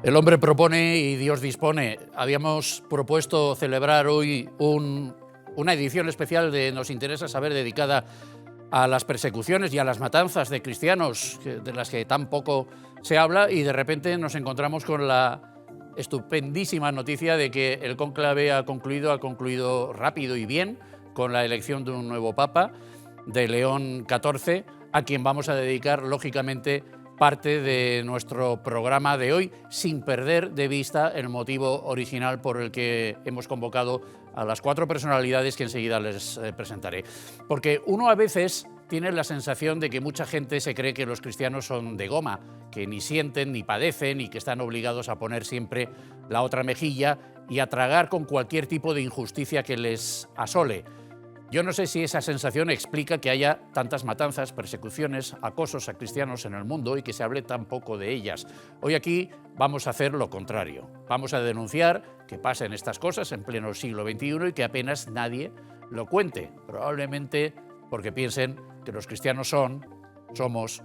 El hombre propone y Dios dispone. Habíamos propuesto celebrar hoy una edición especial de Nos Interesa Saber dedicada a las persecuciones y a las matanzas de cristianos, de las que tan poco se habla, y de repente nos encontramos con la estupendísima noticia de que el cónclave ha concluido rápido y bien, con la elección de un nuevo papa, de León XIV, a quien vamos a dedicar, lógicamente, parte de nuestro programa de hoy, sin perder de vista el motivo original por el que hemos convocado a las cuatro personalidades que enseguida les presentaré. Porque uno a veces tiene la sensación de que mucha gente se cree que los cristianos son de goma, que ni sienten ni padecen y que están obligados a poner siempre la otra mejilla y a tragar con cualquier tipo de injusticia que les asole. Yo no sé si esa sensación explica que haya tantas matanzas, persecuciones, acosos a cristianos en el mundo y que se hable tan poco de ellas. Hoy aquí vamos a hacer lo contrario. Vamos a denunciar que pasen estas cosas en pleno siglo XXI y que apenas nadie lo cuente. Probablemente porque piensen que los cristianos somos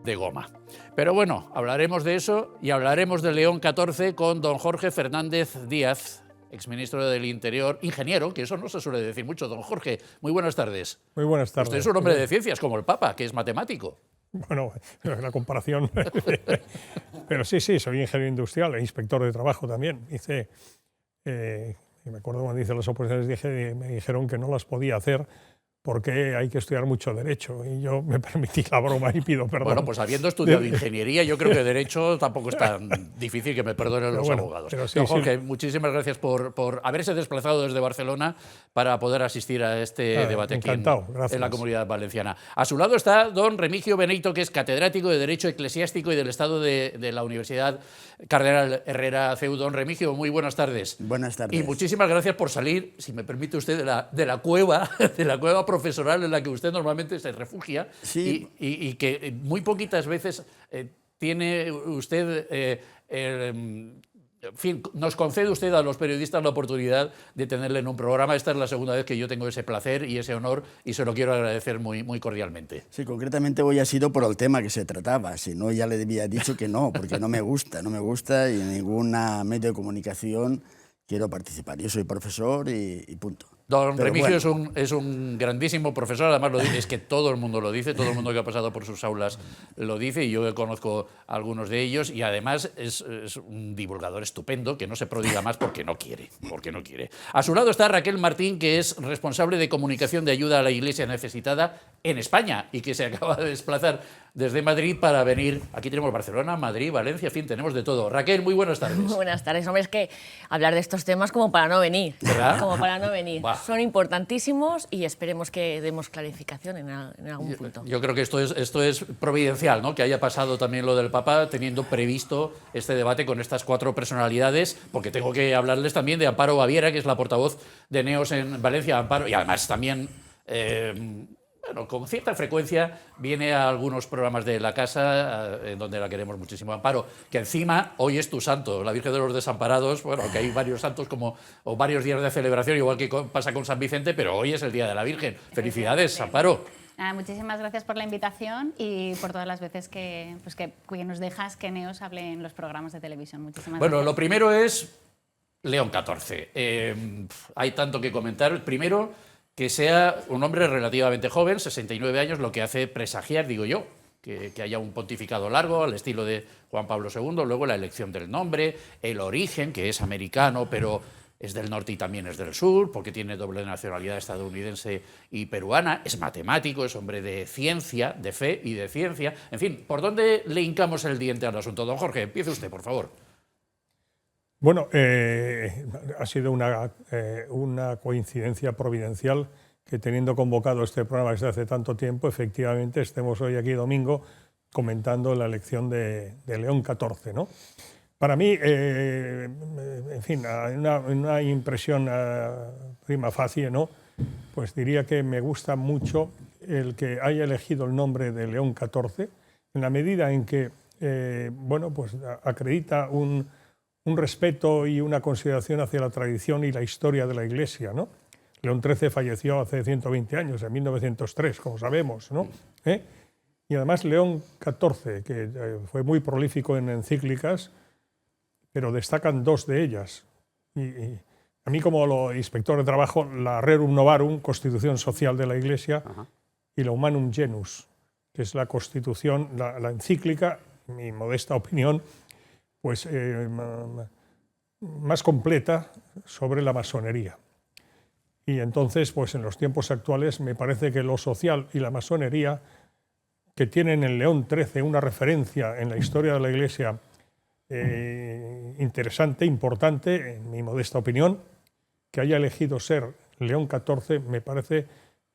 de goma. Pero bueno, hablaremos de eso y hablaremos de León XIV con don Jorge Fernández Díaz, exministro del Interior, ingeniero, que eso no se suele decir mucho. Don Jorge, muy buenas tardes. Muy buenas tardes. Usted es un hombre de ciencias, como el Papa, que es matemático. Bueno, la comparación. Pero sí, soy ingeniero industrial e inspector de trabajo también. Me acuerdo cuando hice las oposiciones, me dijeron que no las podía hacer porque hay que estudiar mucho Derecho, y yo me permití la broma y pido perdón. Bueno, pues habiendo estudiado Ingeniería, yo creo que Derecho tampoco es tan difícil, que me perdonen los abogados. Sí, don Jorge, muchísimas gracias por haberse desplazado desde Barcelona para poder asistir a este debate aquí en la Comunidad Valenciana. A su lado está don Remigio Benito, que es catedrático de Derecho Eclesiástico y del Estado de la Universidad Cardenal Herrera CEU. Don Remigio, muy buenas tardes. Buenas tardes. Y muchísimas gracias por salir, si me permite usted, de la cueva profesoral en la que usted normalmente se refugia, sí. y que muy poquitas veces tiene usted, en fin, nos concede usted a los periodistas la oportunidad de tenerle en un programa. Esta es la segunda vez que yo tengo ese placer y ese honor, y se lo quiero agradecer muy, muy cordialmente. Sí, concretamente hoy ha sido por el tema que se trataba, si no ya le había dicho que no, porque no me gusta y en ninguna medio de comunicación quiero participar. Yo soy profesor y punto. Don Remigio es un grandísimo profesor, además lo dice, es que todo el mundo lo dice, todo el mundo que ha pasado por sus aulas lo dice, y yo conozco a algunos de ellos, y además es un divulgador estupendo que no se prodiga más porque no quiere. A su lado está Raquel Martín, que es responsable de comunicación de ayuda a la Iglesia necesitada en España y que se acaba de desplazar desde Madrid para venir. Aquí tenemos Barcelona, Madrid, Valencia, en fin, tenemos de todo. Raquel, muy buenas tardes. Muy buenas tardes. Hombre, es que hablar de estos temas como para no venir. ¿Verdad? Como para no venir. Bah. Son importantísimos y esperemos que demos clarificación en algún punto. Yo creo que esto es providencial, ¿no? Que haya pasado también lo del Papa, teniendo previsto este debate con estas cuatro personalidades, porque tengo que hablarles también de Amparo Baviera, que es la portavoz de Neos en Valencia. Amparo, y además también, bueno, con cierta frecuencia viene a algunos programas de la casa, en donde la queremos muchísimo. Amparo, que encima hoy es tu santo, la Virgen de los Desamparados. Bueno, que hay varios santos o varios días de celebración, igual que pasa con San Vicente, pero hoy es el Día de la Virgen. Felicidades, Amparo. Muchísimas gracias por la invitación y por todas las veces que nos dejas que Neos hable en los programas de televisión. Muchísimas gracias. Bueno, lo primero es León XIV. Hay tanto que comentar. Primero, que sea un hombre relativamente joven, 69 años, lo que hace presagiar, digo yo, que haya un pontificado largo al estilo de Juan Pablo II. Luego la elección del nombre, el origen, que es americano, pero es del norte y también es del sur, porque tiene doble nacionalidad estadounidense y peruana. Es matemático, es hombre de ciencia, de fe y de ciencia. En fin, ¿por dónde le hincamos el diente al asunto? Don Jorge, empiece usted, por favor. Bueno, ha sido una coincidencia providencial que, teniendo convocado este programa desde hace tanto tiempo, efectivamente estemos hoy aquí domingo comentando la elección de León XIV, ¿no? Para mí, en fin, una impresión prima facie, ¿no? Pues diría que me gusta mucho el que haya elegido el nombre de León XIV, en la medida en que, bueno, pues acredita un respeto y una consideración hacia la tradición y la historia de la Iglesia, ¿no? León XIII falleció hace 120 años, en 1903, como sabemos, ¿no? Y además León XIV, que fue muy prolífico en encíclicas, pero destacan dos de ellas. Y a mí, como inspector de trabajo, la Rerum Novarum, Constitución Social de la Iglesia, y la Humanum Genus, que es la Constitución, la encíclica, en mi modesta opinión, pues más completa sobre la masonería. Y entonces, pues en los tiempos actuales, me parece que lo social y la masonería, que tienen en León XIII una referencia en la historia de la Iglesia interesante, importante, en mi modesta opinión, que haya elegido ser León XIV, me parece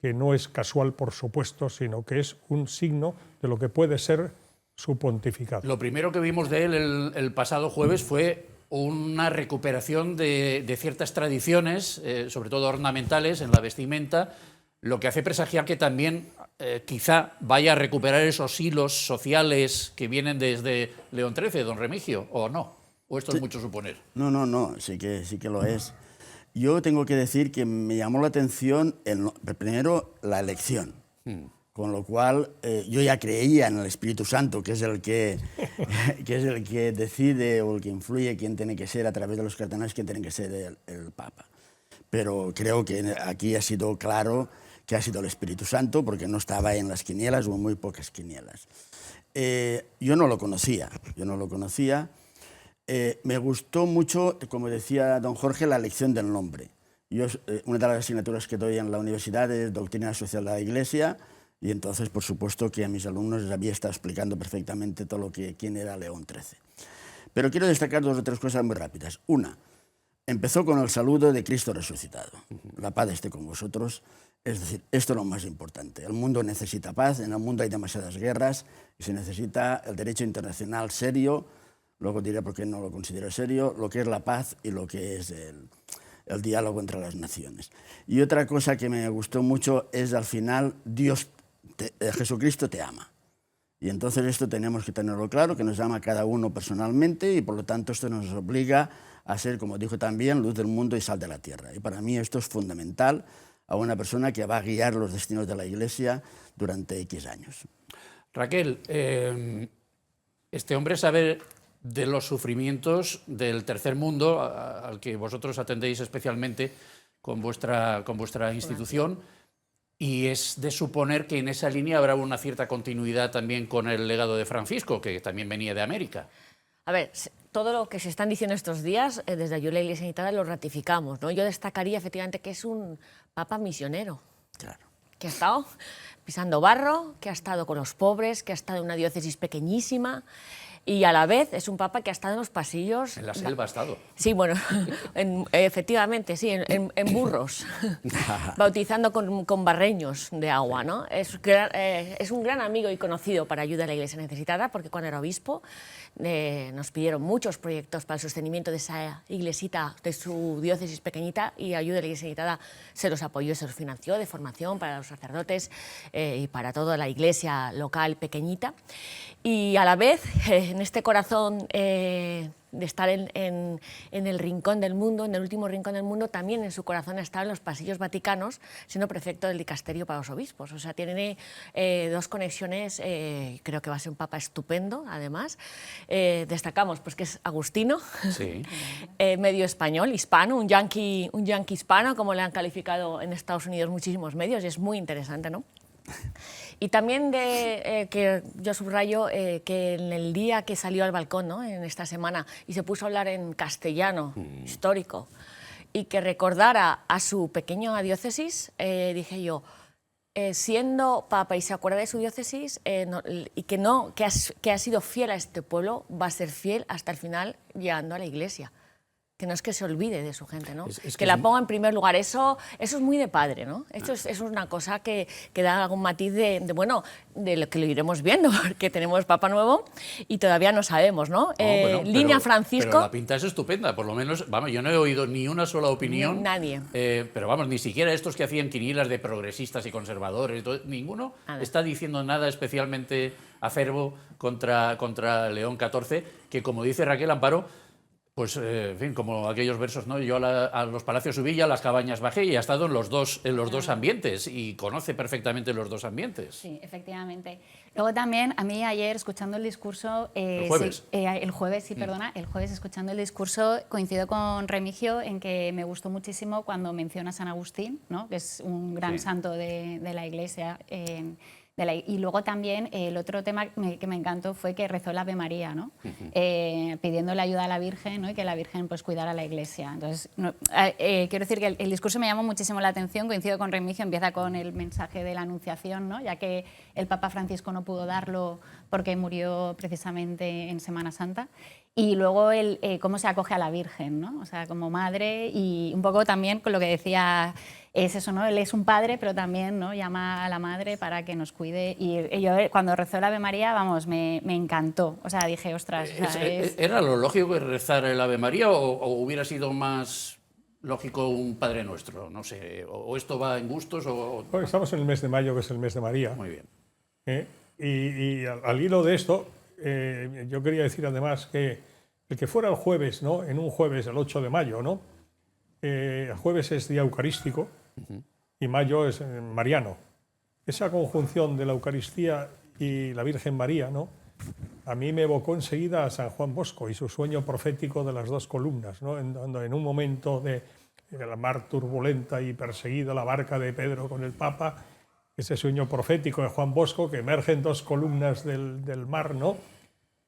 que no es casual, por supuesto, sino que es un signo de lo que puede ser su pontificado. Lo primero que vimos de él el pasado jueves fue una recuperación de ciertas tradiciones, sobre todo ornamentales, en la vestimenta, lo que hace presagiar que también quizá vaya a recuperar esos hilos sociales que vienen desde León XIII, don Remigio, ¿o no? ¿O esto es mucho suponer? No, sí que lo es. Yo tengo que decir que me llamó la atención, primero, la elección. Con lo cual, yo ya creía en el Espíritu Santo, que es el que decide o el que influye quién tiene que ser, a través de los cardenales, quién tiene que ser el Papa. Pero creo que aquí ha sido claro que ha sido el Espíritu Santo, porque no estaba en las quinielas o en muy pocas quinielas. Yo no lo conocía. Me gustó mucho, como decía don Jorge, la elección del nombre. Una de las asignaturas que doy en la universidad es Doctrina Social de la Iglesia, y entonces, por supuesto, que a mis alumnos les había estado explicando perfectamente todo quién era León XIII. Pero quiero destacar dos o tres cosas muy rápidas. Una, empezó con el saludo de Cristo resucitado. La paz esté con vosotros. Es decir, esto es lo más importante. El mundo necesita paz, en el mundo hay demasiadas guerras y se necesita el derecho internacional serio. Luego diré por qué no lo considero serio, lo que es la paz y lo que es el diálogo entre las naciones. Y otra cosa que me gustó mucho es, al final, Jesucristo te ama. Y entonces esto tenemos que tenerlo claro, que nos ama a cada uno personalmente, y por lo tanto esto nos obliga a ser, como dijo también, luz del mundo y sal de la tierra. Y para mí esto es fundamental a una persona que va a guiar los destinos de la Iglesia durante X años. Raquel, este hombre sabe de los sufrimientos del tercer mundo, al que vosotros atendéis especialmente con vuestra institución, y es de suponer que en esa línea habrá una cierta continuidad también con el legado de Francisco, que también venía de América. A ver, todo lo que se están diciendo estos días, desde Ayuda a la Iglesia Necesitada, lo ratificamos, ¿no? Yo destacaría efectivamente que es un papa misionero. Claro. Que ha estado pisando barro, que ha estado con los pobres, que ha estado en una diócesis pequeñísima, y a la vez es un papa que ha estado en los pasillos... En la selva ha estado. Sí, bueno, efectivamente, sí, en burros, bautizando con barreños de agua, ¿no? Es un gran amigo y conocido para Ayuda a la Iglesia Necesitada, porque cuando era obispo nos pidieron muchos proyectos para el sostenimiento de esa iglesita, de su diócesis pequeñita, y Ayuda a la Iglesia Necesitada se los apoyó, se los financió de formación para los sacerdotes y para toda la iglesia local pequeñita. Y a la vez, en este corazón de estar en el rincón del mundo, en el último rincón del mundo, también en su corazón ha estado en los pasillos vaticanos, siendo prefecto del dicasterio para los obispos. O sea, tiene dos conexiones, creo que va a ser un papa estupendo, además. Destacamos pues, que es agustino, sí. Medio español, hispano, un yanqui hispano, como le han calificado en Estados Unidos muchísimos medios, y es muy interesante, ¿no? Y también que yo subrayo que en el día que salió al balcón, ¿no? En esta semana, y se puso a hablar en castellano histórico, y que recordara a su pequeña diócesis, dije yo, siendo papa y se acuerda de su diócesis, y que ha sido fiel a este pueblo, va a ser fiel hasta el final, llegando a la Iglesia. Que no es que se olvide de su gente, ¿no? Es que la ponga en primer lugar. Eso es muy de padre, ¿no? Eso es una cosa que da algún matiz de lo que lo iremos viendo, porque tenemos Papa Nuevo y todavía no sabemos, ¿no? Línea Francisco... Pero la pinta es estupenda, por lo menos, vamos, yo no he oído ni una sola opinión. Nadie. Pero vamos, ni siquiera estos que hacían quinielas de progresistas y conservadores, ninguno está diciendo nada especialmente acerbo contra León XIV, que como dice Raquel Amparo, Pues, en fin, como aquellos versos, ¿no? Yo a los palacios subí, a las cabañas bajé y ha estado en los dos ambientes y conoce perfectamente los dos ambientes. Sí, efectivamente. Luego también, a mí ayer, escuchando el discurso... ¿El jueves? Sí, el jueves, sí, perdona. El jueves, escuchando el discurso, coincido con Remigio en que me gustó muchísimo cuando menciona a San Agustín, ¿no? Que es un gran santo de la Iglesia. Y luego también el otro tema que me encantó fue que rezó el Ave María, ¿no? Pidiéndole ayuda a la Virgen, ¿no? Y que la Virgen pues cuidara a la Iglesia. Entonces, quiero decir que el discurso me llamó muchísimo la atención, coincido con Remigio, empieza con el mensaje de la Anunciación, ¿no? Ya que el Papa Francisco no pudo darlo porque murió precisamente en Semana Santa. Y luego cómo se acoge a la Virgen, ¿no? O sea, como madre, y un poco también con lo que decía, es eso, ¿no? Él es un padre, pero también, ¿no? Llama a la madre para que nos cuide. Y yo cuando rezó el Ave María, vamos, me encantó. O sea, dije, ostras... ¿Era lo lógico que rezar el Ave María o hubiera sido más lógico un Padre Nuestro? No sé, o esto va en gustos o... Bueno, estamos en el mes de mayo, que es el mes de María. Muy bien. Y al hilo de esto, yo quería decir además que el que fuera el jueves, ¿no? En un jueves, el 8 de mayo, ¿no? El jueves es día eucarístico y mayo es mariano. Esa conjunción de la Eucaristía y la Virgen María, ¿no? A mí me evocó enseguida a San Juan Bosco y su sueño profético de las dos columnas, ¿no? En un momento de la mar turbulenta y perseguida, la barca de Pedro con el Papa, ese sueño profético de Juan Bosco, que emergen dos columnas del mar, ¿no?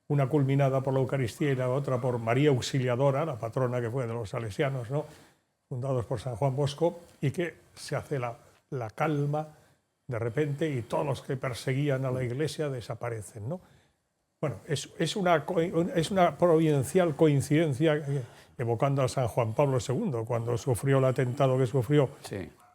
Una culminada por la Eucaristía y la otra por María Auxiliadora, la patrona que fue de los salesianos, ¿no? Fundados por San Juan Bosco, y que se hace la calma de repente y todos los que perseguían a la Iglesia desaparecen, ¿no? Bueno, es una providencial coincidencia, evocando a San Juan Pablo II, cuando sufrió el atentado que sufrió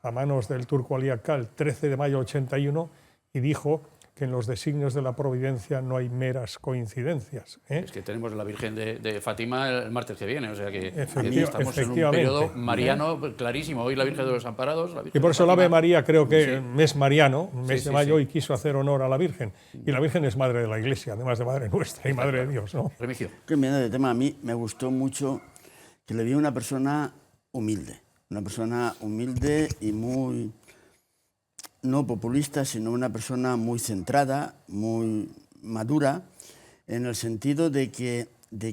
a manos del turco Ali Akka el 13 de mayo de 81, y dijo que en los designios de la providencia no hay meras coincidencias. Es que tenemos la Virgen de Fátima el martes que viene, o sea que estamos en un efectivamente. periodo mariano clarísimo. Hoy la Virgen de los Desamparados. La Virgen Y por eso el Ave María creo que Sí. mes mariano, mes Sí, de mayo, sí. y quiso hacer honor a la Virgen. Y la Virgen es madre de la Iglesia, además de madre nuestra y madre de Dios, ¿no? Remigio. Cambiando de tema, a mí me gustó mucho que le vi una persona humilde y muy, no populista, sino una persona muy centrada, muy madura, en el sentido de que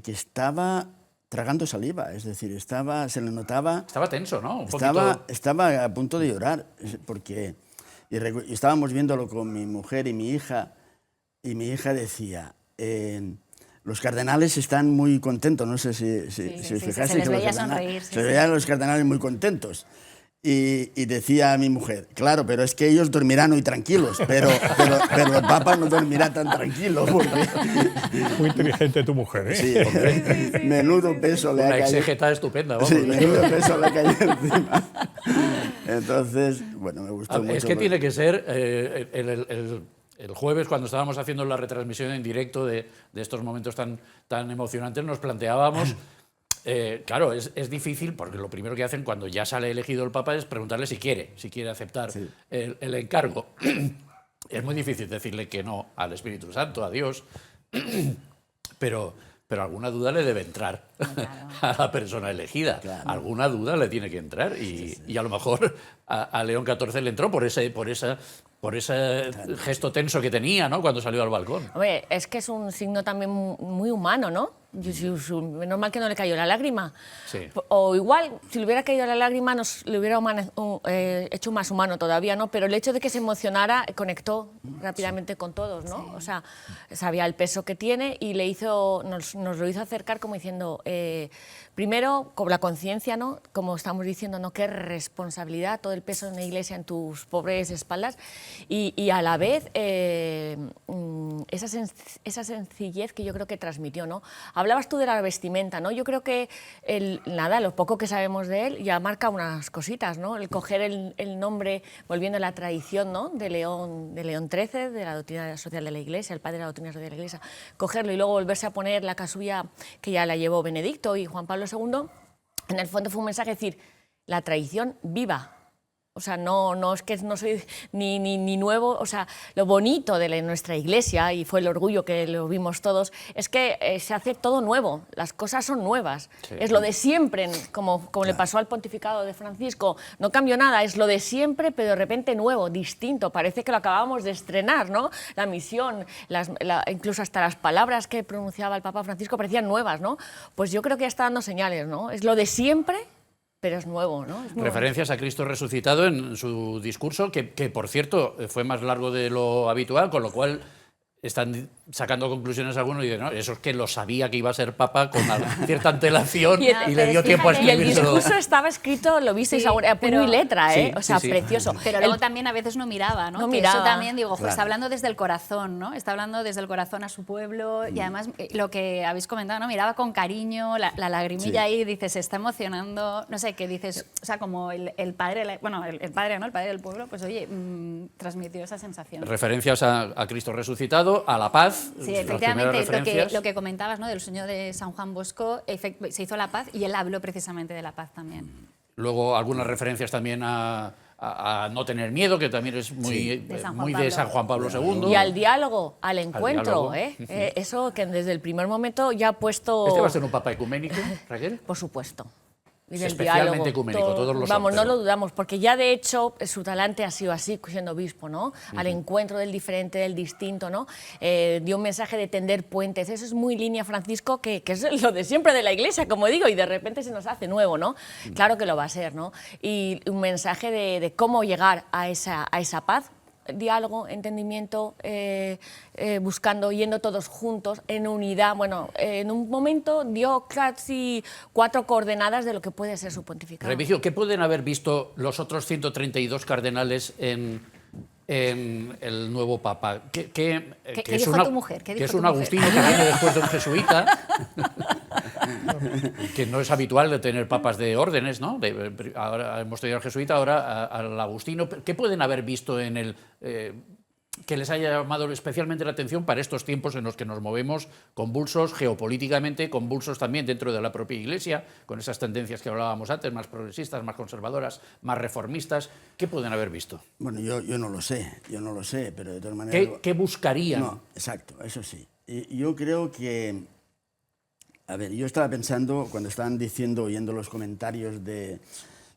estaba tragando saliva, es decir, se le notaba... Estaba tenso, ¿no? Un poquito... Estaba a punto de llorar, porque y estábamos viéndolo con mi mujer y mi hija decía... los cardenales están muy contentos, no sé si os fijáis. Se les veía sonreír. Se veían los cardenales muy contentos. Y decía a mi mujer, claro, pero es que ellos dormirán hoy tranquilos, pero el Papa no dormirá tan tranquilo. Porque... Muy inteligente tu mujer, ¿eh? Sí, hombre, menudo peso le ha Una caído. exégeta estupenda, vamos. Sí, menudo peso le ha caído encima. Entonces, bueno, me gustó mucho. Es que tiene que ser el jueves, cuando estábamos haciendo la retransmisión en directo de estos momentos tan emocionantes, nos planteábamos... claro, es difícil porque lo primero que hacen cuando ya sale elegido el Papa es preguntarle si quiere aceptar el encargo. Es muy difícil decirle que no al Espíritu Santo, a Dios, pero alguna duda le debe entrar a la persona elegida. Claro. Alguna duda le tiene que entrar y a lo mejor a León XIV le entró por ese gesto tenso que tenía, ¿no? Cuando salió al balcón. Hombre, es que es un signo también muy humano, ¿no? Menos mal que no le cayó la lágrima. Sí. O igual, si le hubiera caído la lágrima, le hubiera hecho más humano todavía, ¿no? Pero el hecho de que se emocionara conectó rápidamente con todos, ¿no? Sí. O sea, sabía el peso que tiene y nos lo hizo acercar como diciendo, primero, con la conciencia, ¿no? Como estamos diciendo, ¿no? Qué responsabilidad, todo el peso de una iglesia en tus pobres espaldas y a la vez esa sencillez que yo creo que transmitió, ¿no? Hablabas tú de la vestimenta, ¿no? Yo creo que lo poco que sabemos de él ya marca unas cositas, ¿no? El coger el nombre, volviendo a la tradición, ¿no? de León XIII, de la doctrina social de la Iglesia, el padre de la doctrina social de la Iglesia, cogerlo y luego volverse a poner la casulla que ya la llevó Benedicto y Juan Pablo II, en el fondo fue un mensaje decir, la tradición viva, O sea, no es que no soy ni nuevo, o sea, lo bonito de nuestra Iglesia, y fue el orgullo que lo vimos todos, es que se hace todo nuevo, las cosas son nuevas, sí. Es lo de siempre, como le pasó al pontificado de Francisco, no cambió nada, es lo de siempre, pero de repente nuevo, distinto, parece que lo acabamos de estrenar, ¿no? La misión, incluso hasta las palabras que pronunciaba el Papa Francisco parecían nuevas, ¿no? Pues yo creo que ya está dando señales, ¿no? Es lo de siempre, pero es nuevo, ¿no? Es referencias a Cristo resucitado en su discurso, que por cierto fue más largo de lo habitual, con lo cual están sacando conclusiones algunos y dicen, no, eso es que lo sabía que iba a ser papa con cierta antelación y le dio tiempo a escribirlo. Y el discurso estaba escrito, lo visteis, a puño y letra, ¿eh? Sí, o sea, precioso. Pero luego también a veces no miraba, ¿no? No que miraba. Eso también, digo, claro. Está hablando desde el corazón, ¿no? Está hablando desde el corazón a su pueblo y además lo que habéis comentado, ¿no? Miraba con cariño, la lagrimilla ahí, dices, se está emocionando, no sé, qué dices, o sea, como el padre, bueno, el padre, ¿no? El padre del pueblo, pues oye, transmitió esa sensación. Referencias a Cristo resucitado, a la paz. Sí, efectivamente, lo que comentabas, ¿no? Del sueño de San Juan Bosco, se hizo la paz y él habló precisamente de la paz también. Luego algunas referencias también a no tener miedo, que también es muy de San Juan Pablo II. Y al diálogo, al encuentro, eso que desde el primer momento ya ha puesto... ¿Este va a ser un papa ecuménico, Raquel? Por supuesto. Es especialmente ecuménico, todos lo son. No lo dudamos, porque ya de hecho su talante ha sido así, siendo obispo, ¿no? Al encuentro del diferente, del distinto, ¿no? Dio un mensaje de tender puentes, eso es muy línea Francisco, que es lo de siempre de la Iglesia, como digo, y de repente se nos hace nuevo, ¿no? Claro que lo va a ser, ¿no? Y un mensaje de cómo llegar a esa paz, diálogo, entendimiento, buscando, yendo todos juntos, en unidad. Bueno, en un momento dio casi 4 coordenadas de lo que puede ser su pontificado. Remigio, ¿qué pueden haber visto los otros 132 cardenales en el nuevo papa? ¿Qué dijo tu mujer? Que es un agustino que viene después de un jesuita, que no es habitual de tener papas de órdenes, ¿no? Ahora hemos tenido al jesuita, ahora al agustino. ¿Qué pueden haber visto en el que les haya llamado especialmente la atención para estos tiempos en los que nos movemos convulsos geopolíticamente, convulsos también dentro de la propia Iglesia, con esas tendencias que hablábamos antes, más progresistas, más conservadoras, más reformistas? ¿Qué pueden haber visto? Bueno, yo no lo sé, pero de todas maneras... ¿Qué buscarían? No, exacto, eso sí. Y yo creo que... A ver, yo estaba pensando, cuando estaban oyendo los comentarios de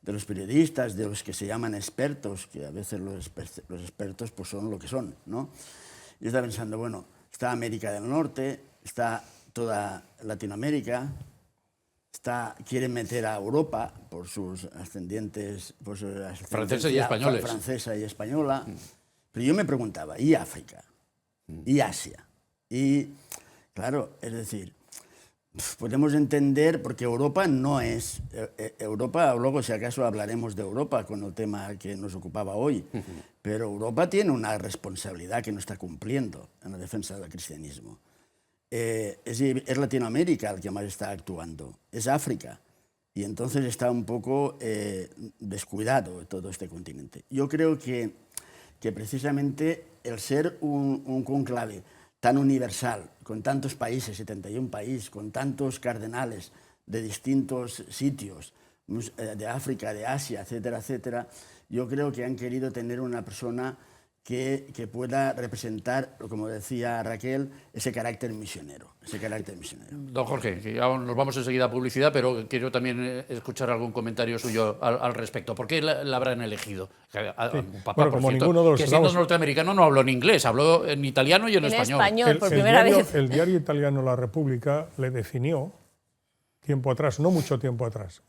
los periodistas, de los que se llaman expertos, que a veces los expertos pues son lo que son, ¿no? Yo estaba pensando, bueno, está América del Norte, está toda Latinoamérica, quieren meter a Europa por sus ascendientes, franceses y españoles. Francesa y española. Pero yo me preguntaba, ¿y África? ¿Y Asia? Y, claro, es decir... Podemos entender, porque Europa no es... Europa, luego si acaso hablaremos de Europa con el tema que nos ocupaba hoy, pero Europa tiene una responsabilidad que no está cumpliendo en la defensa del cristianismo. Es Latinoamérica el que más está actuando, es África, y entonces está un poco descuidado todo este continente. Yo creo que precisamente el ser un conclave tan universal, con tantos países, 71 países, con tantos cardenales de distintos sitios, de África, de Asia, etcétera, etcétera, yo creo que han querido tener una persona que pueda representar, como decía Raquel, ese carácter misionero. Don Jorge, que ya nos vamos enseguida a publicidad, pero quiero también escuchar algún comentario suyo al respecto. ¿Por qué la habrán elegido? Un papa, por cierto, que siendo norteamericano no habló en inglés, habló en italiano y en español. Por primera vez. El diario italiano La República le definió tiempo atrás, no mucho tiempo atrás,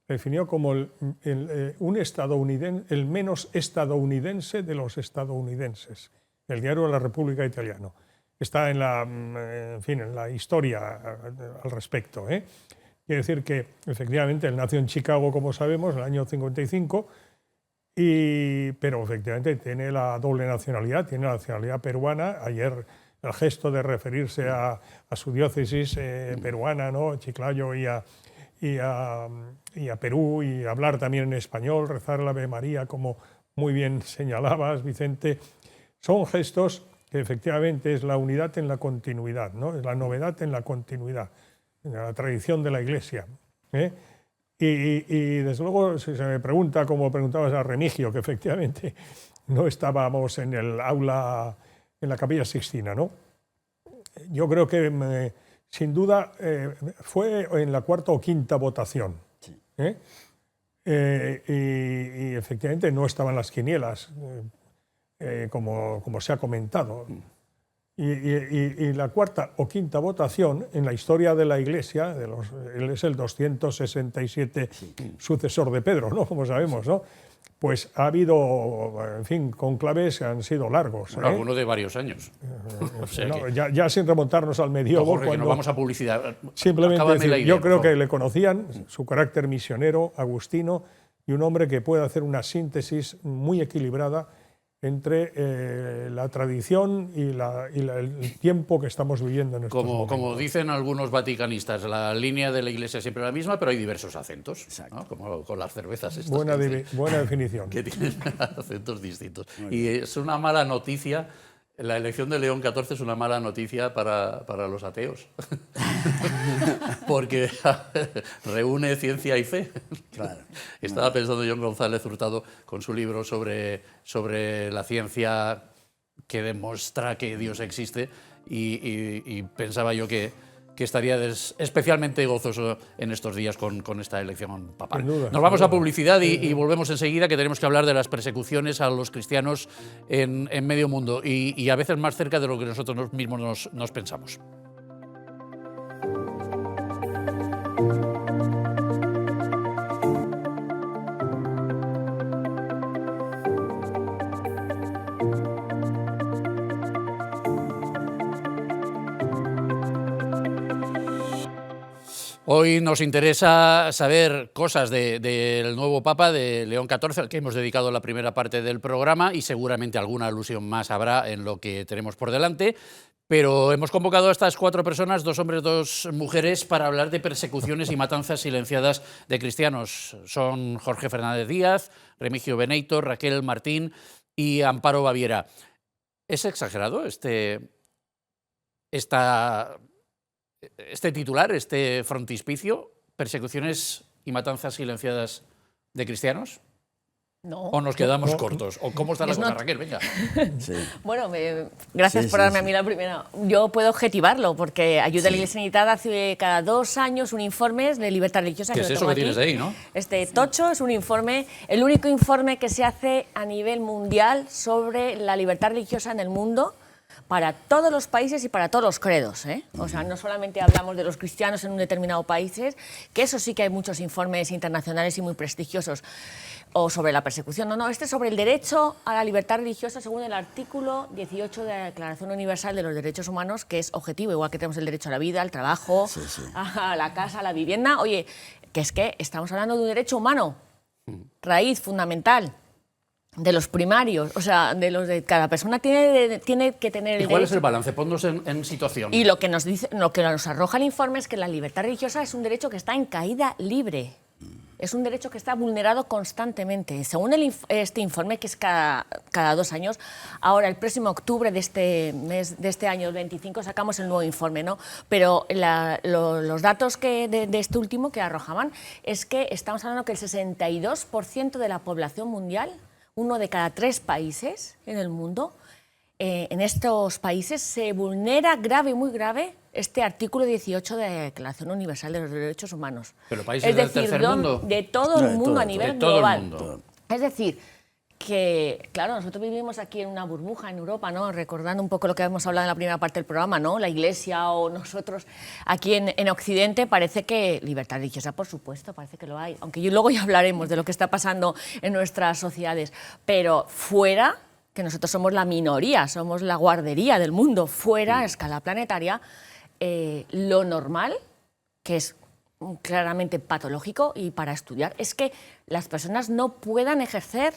definió como un estadounidense, el menos estadounidense de los estadounidenses. El diario de la República Italiano. Está en la historia al respecto. Quiere decir que, efectivamente, él nació en Chicago, como sabemos, en el año 55, pero efectivamente tiene la doble nacionalidad, tiene la nacionalidad peruana. Ayer el gesto de referirse a su diócesis peruana, ¿no? Chiclayo y a Perú, y hablar también en español, rezar la Ave María, como muy bien señalabas, Vicente, son gestos que efectivamente es la unidad en la continuidad, ¿no? Es la novedad en la continuidad, en la tradición de la Iglesia. Y desde luego, si se me pregunta, como preguntabas a Remigio, que efectivamente no estábamos en el aula, en la Capilla Sixtina, ¿no? Yo creo que sin duda fue en la cuarta o quinta votación. Sí. Y efectivamente no estaban las quinielas, como se ha comentado. Y la cuarta o quinta votación en la historia de la Iglesia, él es el 267 sucesor de Pedro, ¿no? Como sabemos, ¿no? Pues ha habido, en fin, cónclaves que han sido largos. Bueno, alguno de varios años. O sea No, que, ya sin remontarnos al medievo. Jorge, que cuando nos vamos a publicidad. simplemente Acábame decir, la idea, yo por creo favor. que le conocían, su carácter misionero, agustino, y un hombre que puede hacer una síntesis muy equilibrada entre la tradición y el tiempo que estamos viviendo en estos momentos. Como dicen algunos vaticanistas, la línea de la Iglesia es siempre la misma, pero hay diversos acentos, ¿no? Como con las cervezas estas. Buena definición. Que tienen acentos distintos. Y es una mala noticia, la elección de León XIV es una mala noticia para los ateos, porque reúne ciencia y fe. Claro. Estaba pensando John González Hurtado con su libro sobre la ciencia que demuestra que Dios existe y pensaba yo que estaría especialmente gozoso en estos días con esta elección papal. Sin duda, Nos vamos sin a duda. publicidad y volvemos enseguida, que tenemos que hablar de las persecuciones a los cristianos en medio mundo y a veces más cerca de lo que nosotros mismos nos pensamos. Hoy nos interesa saber cosas del nuevo Papa, de León XIV, al que hemos dedicado la primera parte del programa, y seguramente alguna alusión más habrá en lo que tenemos por delante. Pero hemos convocado a estas 4 personas, 2 hombres, 2 mujeres, para hablar de persecuciones y matanzas silenciadas de cristianos. Son Jorge Fernández Díaz, Remigio Beneito, Raquel Martín y Amparo Baviera. ¿Es exagerado este titular, este frontispicio, persecuciones y matanzas silenciadas de cristianos? No. ¿O nos quedamos cortos? ¿O cómo está la Es cosa, not- Raquel? Venga. Sí. Bueno, gracias Sí, por sí, darme sí. a mí la primera. Yo puedo objetivarlo, porque Ayuda a la Iglesia Necesitada hace cada 2 años un informe de libertad religiosa. ¿Qué lo es eso tengo que tienes aquí. ahí, no? Este tocho es un informe, el único informe que se hace a nivel mundial sobre la libertad religiosa en el mundo, para todos los países y para todos los credos, ¿eh? O sea, no solamente hablamos de los cristianos en un determinado país, que eso sí que hay muchos informes internacionales y muy prestigiosos, o sobre la persecución. No, este es sobre el derecho a la libertad religiosa según el artículo 18 de la Declaración Universal de los Derechos Humanos, que es objetivo, igual que tenemos el derecho a la vida, al trabajo, a la casa, a la vivienda. Oye, que es que estamos hablando de un derecho humano, raíz, fundamental, de los primarios, o sea, de los de cada persona tiene que tener ¿Y el cuál derecho. es el balance? Ponnos en situación. Y lo que nos dice, lo que nos arroja el informe es que la libertad religiosa es un derecho que está en caída libre. Es un derecho que está vulnerado constantemente. Según este informe, que es cada 2 años, ahora el próximo octubre de este año 25 sacamos el nuevo informe, ¿no? Pero los datos de este último que arrojaban es que estamos hablando que el 62% de la población mundial, 1 de cada 3 países en el mundo, en estos países se vulnera grave, muy grave, este artículo 18 de la Declaración Universal de los Derechos Humanos. ¿Pero países es del decir, tercer mundo? de todo No, el de mundo todo, a nivel de todo el global. mundo. Es decir, que, claro, nosotros vivimos aquí en una burbuja en Europa, ¿no? Recordando un poco lo que hemos hablado en la primera parte del programa, ¿no? La Iglesia o nosotros aquí en Occidente, parece que libertad religiosa, por supuesto, parece que lo hay. Aunque luego ya hablaremos de lo que está pasando en nuestras sociedades. Pero fuera, que nosotros somos la minoría, somos la guardería del mundo, fuera, a escala planetaria, lo normal, que es claramente patológico y para estudiar, es que las personas no puedan ejercer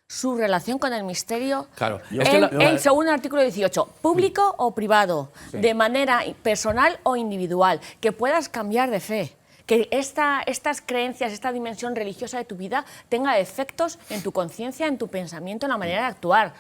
su relación con el misterio Claro, es que según el artículo 18, público o privado, de manera personal o individual, que puedas cambiar de fe, que estas creencias, esta dimensión religiosa de tu vida tenga efectos en tu conciencia, en tu pensamiento, en la manera de actuar.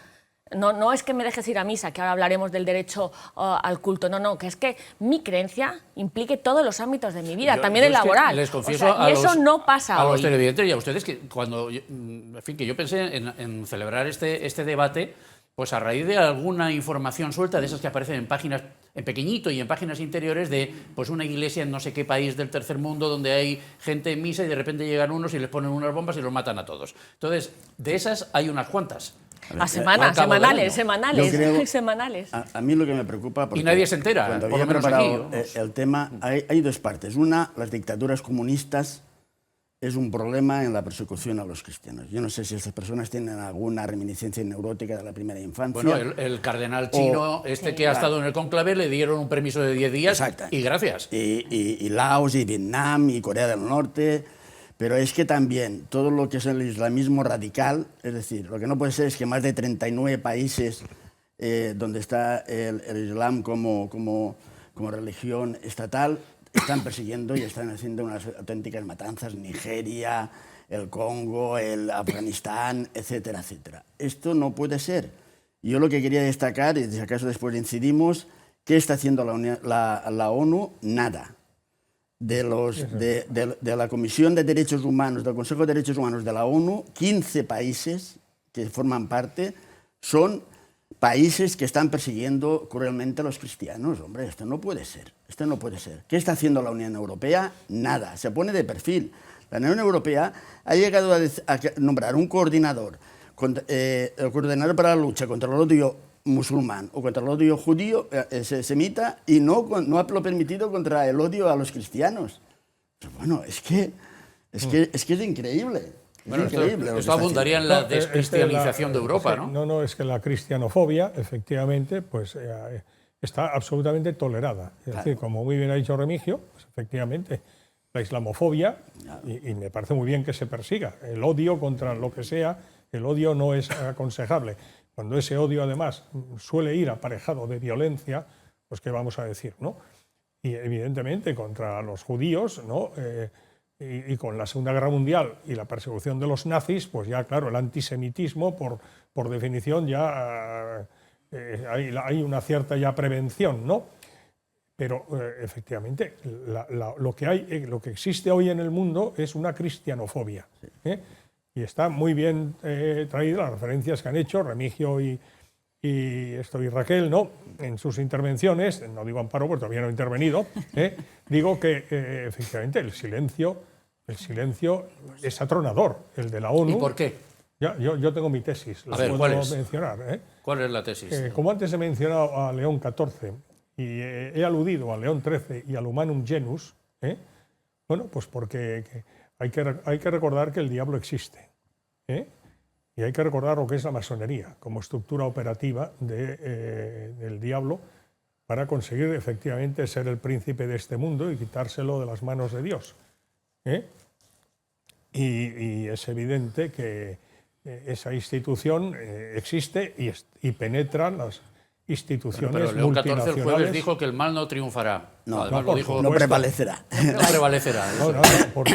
no es que me dejes ir a misa, que ahora hablaremos del derecho al culto, no, que es que mi creencia implique todos los ámbitos de mi vida, también el laboral. Les confieso y eso no pasa a hoy. los televidentes y a ustedes que cuando, en fin, que yo pensé en celebrar este debate, pues a raíz de alguna información suelta de esas que aparecen en páginas, en pequeñito y en páginas interiores de pues una iglesia en no sé qué país del tercer mundo donde hay gente en misa y de repente llegan unos y les ponen unas bombas y los matan a todos. Entonces, de esas hay unas cuantas. Semanales. A mí lo que me preocupa... Y nadie se entera, cuando por lo había menos preparado aquí. el tema, hay dos partes. Una, las dictaduras comunistas es un problema en la persecución a los cristianos. Yo no sé si estas personas tienen alguna reminiscencia neurótica de la primera infancia. Bueno, el cardenal chino, que ha estado en el cónclave, le dieron un permiso de 10 días y gracias. Y Laos, y Vietnam, y Corea del Norte... Pero es que también todo lo que es el islamismo radical, es decir, lo que no puede ser es que más de 39 países donde está el Islam como religión estatal están persiguiendo y están haciendo unas auténticas matanzas. Nigeria, el Congo, el Afganistán, etcétera, etcétera. Esto no puede ser. Yo lo que quería destacar, y si acaso después incidimos, ¿qué está haciendo la ONU? Nada. De la Comisión de Derechos Humanos, del Consejo de Derechos Humanos de la ONU, 15 países que forman parte son países que están persiguiendo cruelmente a los cristianos. Hombre, esto no puede ser, esto no puede ser. ¿Qué está haciendo la Unión Europea? Nada, se pone de perfil. La Unión Europea ha llegado a nombrar un coordinador, el coordinador para la lucha contra el odio musulmán o contra el odio judío, semita, y no ha lo permitido contra el odio a los cristianos. Pero bueno, es que es increíble. Bueno, esto abundaría en la descristianización de Europa, ¿no? No, es que la cristianofobia, efectivamente, pues está absolutamente tolerada. Es decir, como muy bien ha dicho Remigio, pues, efectivamente, la islamofobia, y me parece muy bien que se persiga. El odio contra lo que sea, el odio no es aconsejable. Cuando ese odio, además, suele ir aparejado de violencia, pues ¿qué vamos a decir, no? Y evidentemente contra los judíos, ¿no? Y con la Segunda Guerra Mundial y la persecución de los nazis, pues ya, claro, el antisemitismo, por definición, ya hay una cierta ya prevención, ¿no? Pero efectivamente, lo que existe hoy en el mundo es una cristianofobia, ¿eh? Y está muy bien traídas las referencias que han hecho Remigio y Raquel, ¿no? En sus intervenciones. No digo Amparo porque todavía no he intervenido, digo que efectivamente el silencio es atronador, el de la ONU. ¿Y por qué? Yo tengo mi tesis, la puedo mencionar. ¿Cuál es la tesis? Como antes he mencionado a León XIV y he aludido a León XIII y al Humanum Genus, bueno, pues porque hay que recordar que el diablo existe, y hay que recordar lo que es la masonería como estructura operativa del diablo para conseguir efectivamente ser el príncipe de este mundo y quitárselo de las manos de Dios. Y es evidente que esa institución existe y penetra las instituciones pero León XIV multinacionales. el jueves dijo que el mal no triunfará. No, además no, lo dijo, no prevalecerá. No prevalecerá. No, por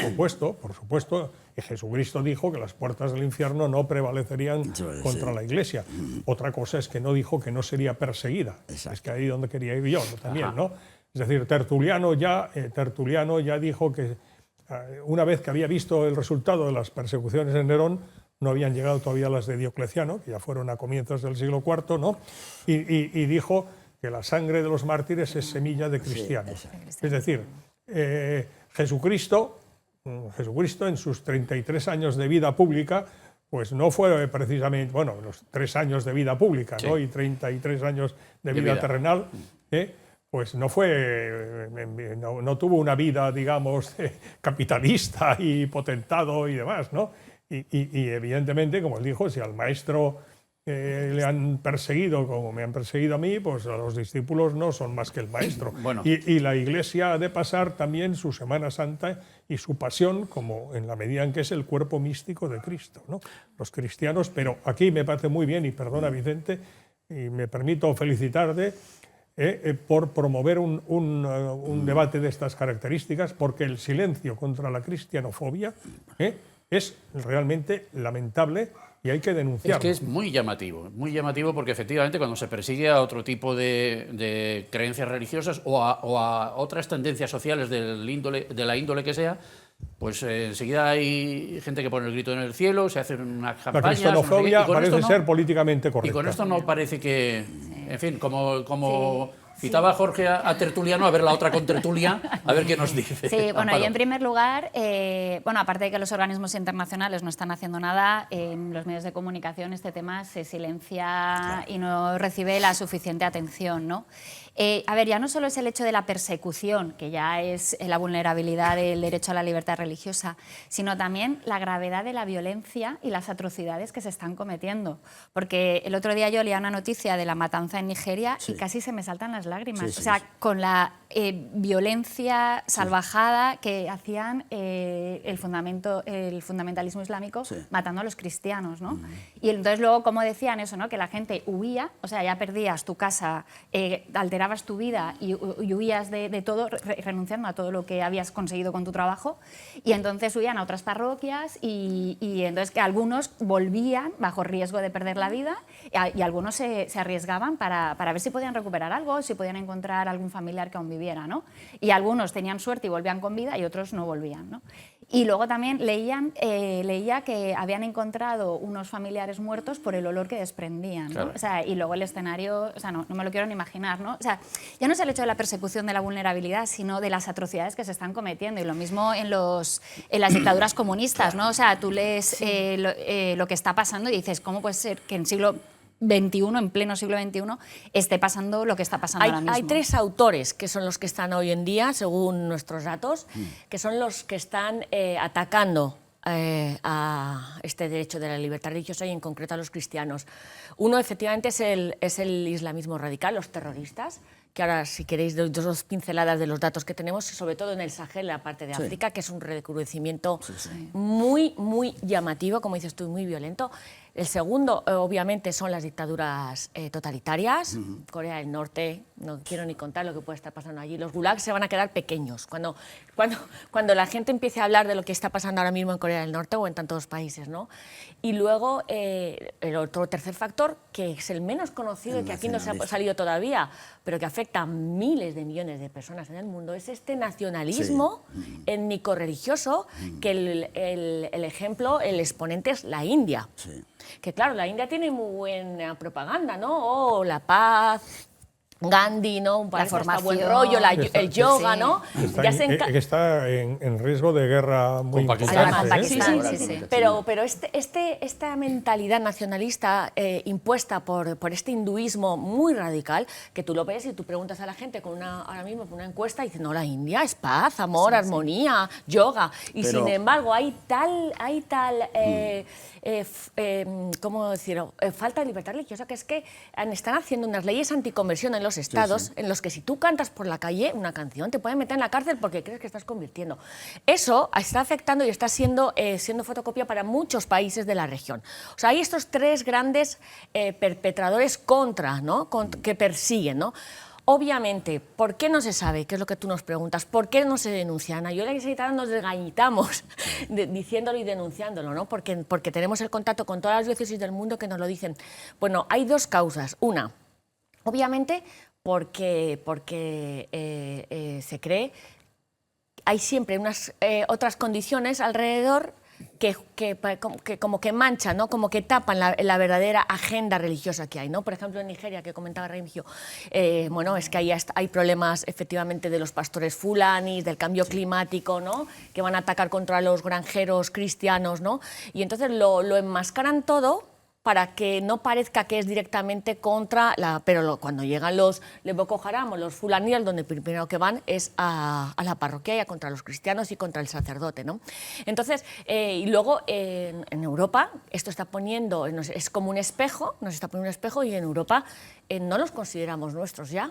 supuesto. Y Jesucristo dijo que las puertas del infierno no prevalecerían contra la Iglesia. Otra cosa es que no dijo que no sería perseguida. Exacto. Es que ahí es donde quería ir yo también, ¿no? Es decir, Tertuliano ya dijo que una vez que había visto el resultado de las persecuciones de Nerón, no habían llegado todavía las de Diocleciano, que ya fueron a comienzos del siglo IV, ¿no? Y dijo que la sangre de los mártires es semilla de cristianos. Es decir, Jesucristo en sus 33 años de vida pública, pues no fue precisamente, bueno, los 3 años de vida pública, ¿no? Y 33 años de vida terrenal, pues no tuvo una vida, digamos, capitalista y potentado y demás, ¿no? Y evidentemente, como él dijo, si al maestro le han perseguido como me han perseguido a mí, pues a los discípulos no son más que el maestro. Bueno. Y la Iglesia ha de pasar también su Semana Santa y su pasión como en la medida en que es el cuerpo místico de Cristo, ¿no? Los cristianos, pero aquí me parece muy bien, y perdona Vicente, y me permito felicitarte por promover un debate de estas características, porque el silencio contra la cristianofobia es realmente lamentable y hay que denunciarlo. Es que es muy llamativo porque efectivamente cuando se persigue a otro tipo de creencias religiosas o a otras tendencias sociales de la índole que sea, pues enseguida hay gente que pone el grito en el cielo, se hacen unas campañas... La cristianofobia no sé qué, parece ser políticamente correcta. Y con esto no parece que... En fin, como citaba Jorge a Tertuliano, a ver la otra contertulia, a ver qué nos dice. Sí, bueno, Amparo. y en primer lugar, bueno, aparte de que los organismos internacionales no están haciendo nada, en los medios de comunicación este tema se silencia y no recibe la suficiente atención, ¿no? A ver, ya no solo es el hecho de la persecución, que ya es la vulnerabilidad del derecho a la libertad religiosa, sino también la gravedad de la violencia y las atrocidades que se están cometiendo. Porque el otro día yo leía una noticia de la matanza en Nigeria y casi se me saltan las lágrimas. O sea, con la violencia salvajada que hacían el fundamentalismo islámico matando a los cristianos, ¿no? Y entonces luego, como decían eso, ¿no? Que la gente huía, o sea, ya perdías tu casa, alterabas tu vida y huías de todo, renunciando a todo lo que habías conseguido con tu trabajo, y entonces huían a otras parroquias y entonces que algunos volvían bajo riesgo de perder la vida y algunos se arriesgaban para ver si podían recuperar algo, si podían encontrar algún familiar que aún viviera, ¿no? Y algunos tenían suerte y volvían con vida y otros no volvían, ¿no? Y luego también leía que habían encontrado unos familiares muertos por el olor que desprendían, ¿no? Claro. O sea, y luego el escenario, o sea, no me lo quiero ni imaginar, ¿no? O sea, ya no es el hecho de la persecución de la vulnerabilidad, sino de las atrocidades que se están cometiendo. Y lo mismo en las dictaduras comunistas, ¿no? O sea, tú lees lo que está pasando y dices, ¿cómo puede ser que en pleno siglo XXI, esté pasando lo que está pasando ahora mismo? Hay 3 autores que son los que están hoy en día, según nuestros datos, que son los que están atacando a este derecho de la libertad religiosa y en concreto a los cristianos. Uno, efectivamente, es el islamismo radical, los terroristas, que ahora, si queréis, dos pinceladas de los datos que tenemos, sobre todo en el Sahel, en la parte de África, que es un recrudecimiento muy, muy llamativo, como dices tú, muy violento. El segundo, obviamente, son las dictaduras totalitarias. Corea del Norte, no quiero ni contar lo que puede estar pasando allí. Los gulags se van a quedar pequeños. Cuando la gente empiece a hablar de lo que está pasando ahora mismo en Corea del Norte o en tantos países, ¿no? Y luego, el otro tercer factor, que es el menos conocido y que aquí no se ha salido todavía, pero que afecta a miles de millones de personas en el mundo, es este nacionalismo étnico-religioso, que el ejemplo, el exponente es la India. Sí. Que claro, la India tiene muy buena propaganda, ¿no? Oh, la paz, Gandhi, ¿no? La formación, buen rollo, el yoga, ¿no? Que está en riesgo de guerra muy Con importante. Pakistán. Sí. Pero esta mentalidad nacionalista impuesta por este hinduismo muy radical, que tú lo ves y tú preguntas a la gente ahora mismo con una encuesta y dicen, no, la India es paz, amor, armonía, yoga. Y pero, sin embargo hay tal ¿cómo decirlo? Falta de libertad religiosa, que es que están haciendo unas leyes anticonversión en los estados en los que si tú cantas por la calle una canción te pueden meter en la cárcel porque crees que estás convirtiendo. Eso está afectando y está siendo fotocopia para muchos países de la región. O sea, hay estos 3 grandes perpetradores que persiguen, ¿no? Obviamente, ¿por qué no se sabe? ¿Qué es lo que tú nos preguntas? ¿Por qué no se denuncia? Yo y la Iglesia Gitana nos desgañitamos diciéndolo y denunciándolo, ¿no? Porque tenemos el contacto con todas las diócesis del mundo que nos lo dicen. Bueno, hay 2 causas. Una, obviamente, porque se cree hay siempre unas otras condiciones alrededor que como que manchan, ¿no? Como que tapan la verdadera agenda religiosa que hay, ¿no? Por ejemplo, en Nigeria, que comentaba Remigio, bueno, es que ahí hay problemas efectivamente de los pastores fulanis, del cambio climático, ¿no? Que van a atacar contra los granjeros cristianos, ¿no? Y entonces lo enmascaran todo para que no parezca que es directamente contra pero cuando llegan los Boko Haram o los fulaníes, donde primero que van es a la parroquia y contra los cristianos y contra el sacerdote, ¿no? Entonces, y luego en Europa esto está poniendo, es como un espejo, nos está poniendo un espejo, y en Europa no los consideramos nuestros ya.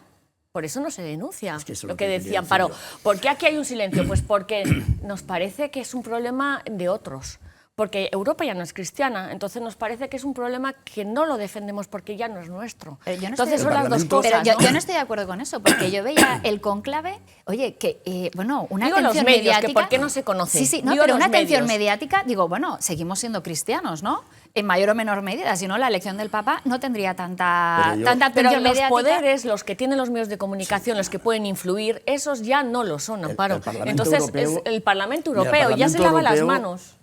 Por eso no se denuncia, es que lo que decía Amparo. ¿Por qué aquí hay un silencio? Pues porque nos parece que es un problema de otros. Porque Europa ya no es cristiana, entonces nos parece que es un problema que no lo defendemos porque ya no es nuestro. Entonces son las dos cosas. Pero yo no estoy de acuerdo con eso, porque yo veía el cónclave, oye, que, bueno, una digo atención los medios, mediática... que ¿por qué no se conoce? Sí, no, digo pero una medios. atención mediática, digo, bueno, seguimos siendo cristianos, ¿no? en mayor o menor medida, si no la elección del Papa no tendría tanta Pero atención los mediática. poderes, los que tienen los medios de comunicación, los que pueden influir, esos ya no lo son, Amparo. Entonces, el Parlamento Europeo ya se lava las manos.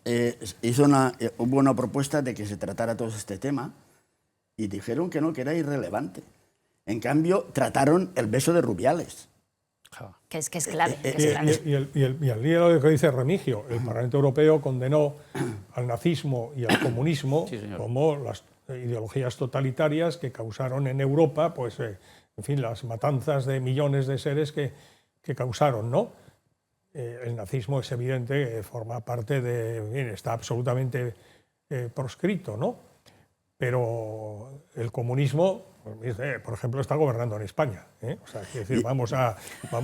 Hubo una propuesta de que se tratara todo este tema y dijeron que no, que era irrelevante. En cambio, trataron el beso de Rubiales. Que es clave. Y al día de lo que dice Remigio, el Parlamento Europeo condenó al nazismo y al comunismo como las ideologías totalitarias que causaron en Europa, pues, en fin, las matanzas de millones de seres que causaron, ¿no? El nazismo es evidente que forma parte de, bien, está absolutamente proscrito, ¿no? Pero el comunismo, por ejemplo, está gobernando en España. O sea, es decir,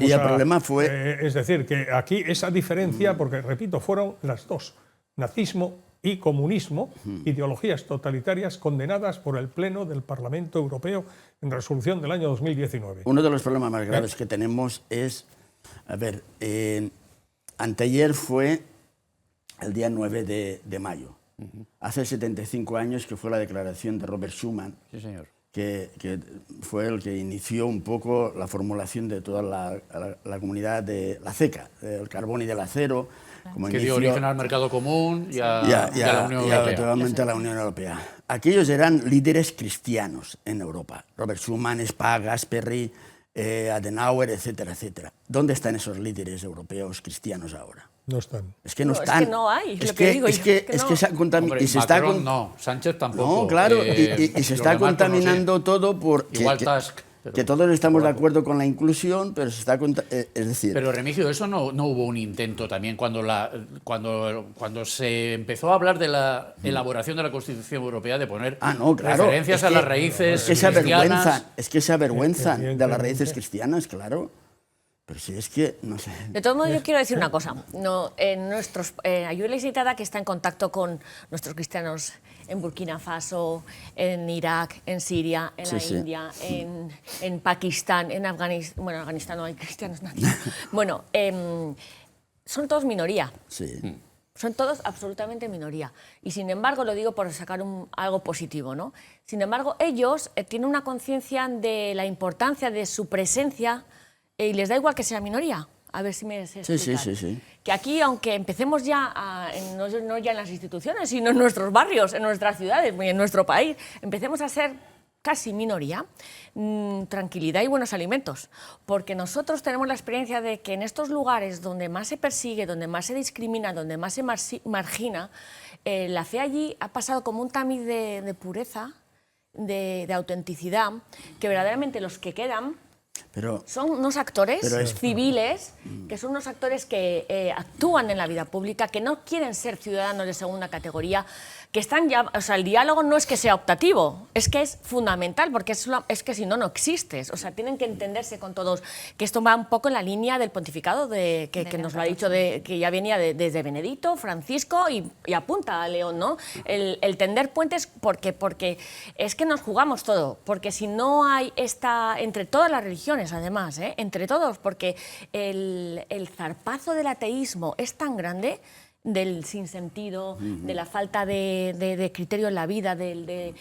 y el problema fue... es decir, que aquí esa diferencia, porque, repito, fueron las dos, nazismo y comunismo, ideologías totalitarias condenadas por el Pleno del Parlamento Europeo en resolución del año 2019. Uno de los problemas más graves que tenemos es, a ver, anteayer fue el día 9 de mayo. Hace 75 años que fue la declaración de Robert Schuman, Sí, señor. que fue el que inició un poco la formulación de toda la comunidad de la CECA, del carbón y del acero. Como Que dio origen al mercado común y a la Unión Europea. Naturalmente a la Unión Europea. Aquellos eran líderes cristianos en Europa. Robert Schuman, Spagas, Perry, Adenauer, etcétera, etcétera. ¿Dónde están esos líderes europeos cristianos ahora? No están. Es que no están. Es que no hay, es que se ha contaminado. Macron no, Sánchez tampoco. No, claro, y se está contaminando todo porque... Igual Tusk. Que todos estamos de acuerdo con la inclusión, pero se está... es decir... Pero, Remigio, ¿eso no hubo un intento también cuando se empezó a hablar de la elaboración de la Constitución Europea de poner referencias a las raíces cristianas? Es que se avergüenzan de las raíces cristianas, claro. Pero si es que, no sé... De todos modos, yo quiero decir una cosa. No, yo les citada que está en contacto con nuestros cristianos en Burkina Faso, en Irak, en Siria, en la India, en Pakistán, en Afganistán. Bueno, en Afganistán no hay cristianos nadie. Bueno, son todos minoría. Sí. Son todos absolutamente minoría. Y sin embargo, lo digo por sacar algo positivo, ¿no? Sin embargo, ellos tienen una conciencia de la importancia de su presencia y les da igual que sea minoría. A ver si me sé explicar. Sí. Que aquí, aunque empecemos ya, no ya en las instituciones, sino en nuestros barrios, en nuestras ciudades, en nuestro país, empecemos a ser casi minoría, tranquilidad y buenos alimentos. Porque nosotros tenemos la experiencia de que en estos lugares donde más se persigue, donde más se discrimina, donde más se margina, la fe allí ha pasado como un tamiz de pureza, de autenticidad, que verdaderamente los que quedan son unos actores civiles, que son unos actores que actúan en la vida pública, que no quieren ser ciudadanos de segunda categoría, que están ya, o sea, el diálogo no es que sea optativo, es que es fundamental, porque es que si no, no existes. O sea, tienen que entenderse con todos, que esto va un poco en la línea del pontificado que nos lo ha dicho, que ya venía desde Benedicto, Francisco y apunta a León, ¿no? El tender puentes, porque es que nos jugamos todo, porque si no hay entre todas las religiones, además, entre todos, porque el zarpazo del ateísmo es tan grande, del sinsentido, de la falta de criterio en la vida, del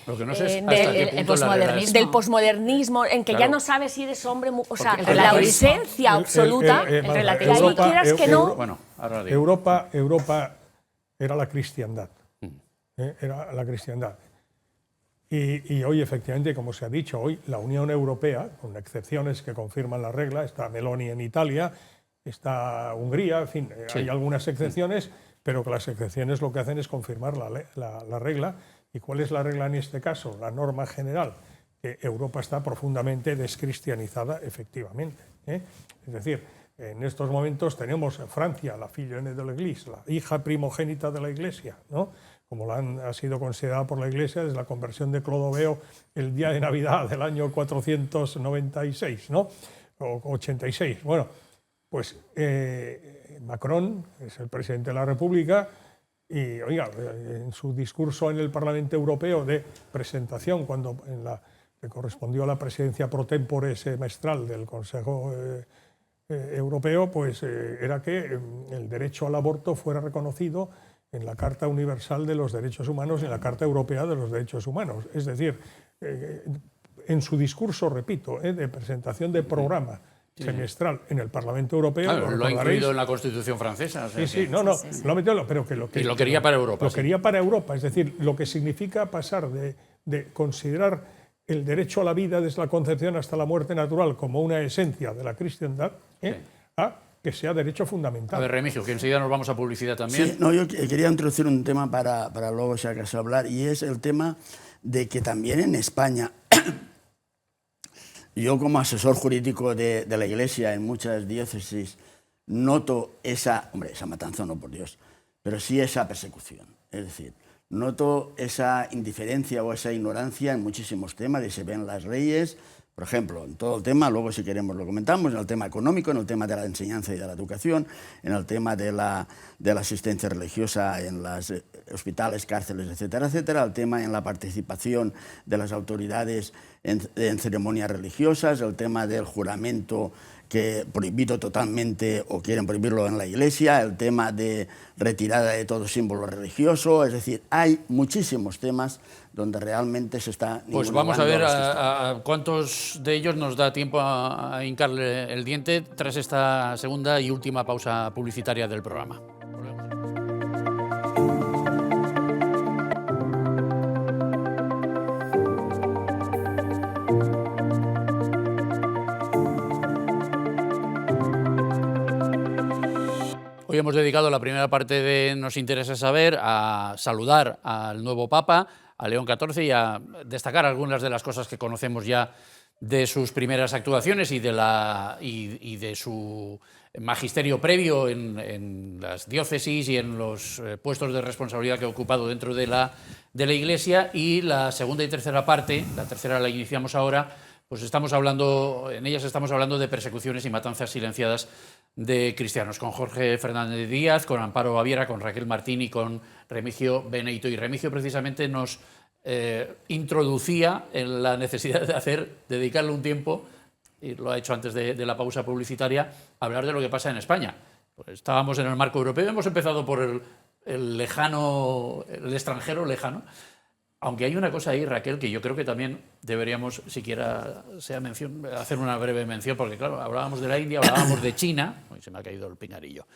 posmodernismo, en que ya no sabes si eres hombre, o sea, la ausencia absoluta, Europa era la cristiandad. Era la cristiandad. Y hoy, efectivamente, como se ha dicho, hoy la Unión Europea, con excepciones que confirman la regla, está Meloni en Italia, está Hungría, en fin, hay algunas excepciones, pero que las excepciones lo que hacen es confirmar la regla. ¿Y cuál es la regla en este caso? La norma general, que Europa está profundamente descristianizada, efectivamente. Es decir, en estos momentos tenemos en Francia la fille aînée de l'Église, la hija primogénita de la Iglesia, ¿no? Como ha sido considerada por la Iglesia desde la conversión de Clodoveo el día de Navidad del año 496, ¿no? O 86. Bueno, pues Macron es el presidente de la República y, oiga, en su discurso en el Parlamento Europeo de presentación, cuando le correspondió a la presidencia pro tempore semestral del Consejo Europeo, pues era que el derecho al aborto fuera reconocido en la Carta Universal de los Derechos Humanos y en la Carta Europea de los Derechos Humanos. Es decir, en su discurso, repito, de presentación de programa semestral en el Parlamento Europeo. Claro, lo ha incluido en la Constitución francesa. O sea, sí, no, lo ha metido, pero y lo quería para Europa. Lo quería para Europa, es decir, lo que significa pasar de considerar el derecho a la vida desde la concepción hasta la muerte natural como una esencia de la cristiandad, a que sea derecho fundamental. A ver, Remigio, que enseguida nos vamos a publicidad también. Sí, no, yo quería introducir un tema para luego, si acaso, hablar, y es el tema de que también en España, yo como asesor jurídico de la Iglesia en muchas diócesis, noto esa matanza no, por Dios, pero sí esa persecución. Es decir, noto esa indiferencia o esa ignorancia en muchísimos temas, y se ven las leyes, por ejemplo, en todo el tema, luego si queremos lo comentamos, en el tema económico, en el tema de la enseñanza y de la educación, en el tema de la asistencia religiosa en los hospitales, cárceles, etcétera, etcétera, el tema en la participación de las autoridades en ceremonias religiosas, el tema del juramento que prohibido totalmente o quieren prohibirlo en la Iglesia, el tema de retirada de todo símbolo religioso, es decir, hay muchísimos temas donde realmente se está... Pues vamos a ver a cuántos de ellos nos da tiempo a hincarle el diente tras esta segunda y última pausa publicitaria del programa. Hoy hemos dedicado la primera parte de Nos interesa saber a saludar al nuevo Papa, a León XIV, y a destacar algunas de las cosas que conocemos ya de sus primeras actuaciones y de su magisterio previo en las diócesis y en los puestos de responsabilidad que ha ocupado dentro de la Iglesia. Y la segunda y tercera parte, la tercera la iniciamos ahora, pues en ellas estamos hablando de persecuciones y matanzas silenciadas de cristianos, con Jorge Fernández Díaz, con Amparo Baviera, con Raquel Martín y con Remigio Beneito. Y Remigio precisamente nos introducía en la necesidad de dedicarle un tiempo, y lo ha hecho antes de la pausa publicitaria, a hablar de lo que pasa en España. Pues estábamos en el marco europeo, hemos empezado por el extranjero lejano, aunque hay una cosa ahí, Raquel, que yo creo que también deberíamos, siquiera hacer una breve mención, porque claro, hablábamos de la India, hablábamos de China, se me ha caído el pingarillo.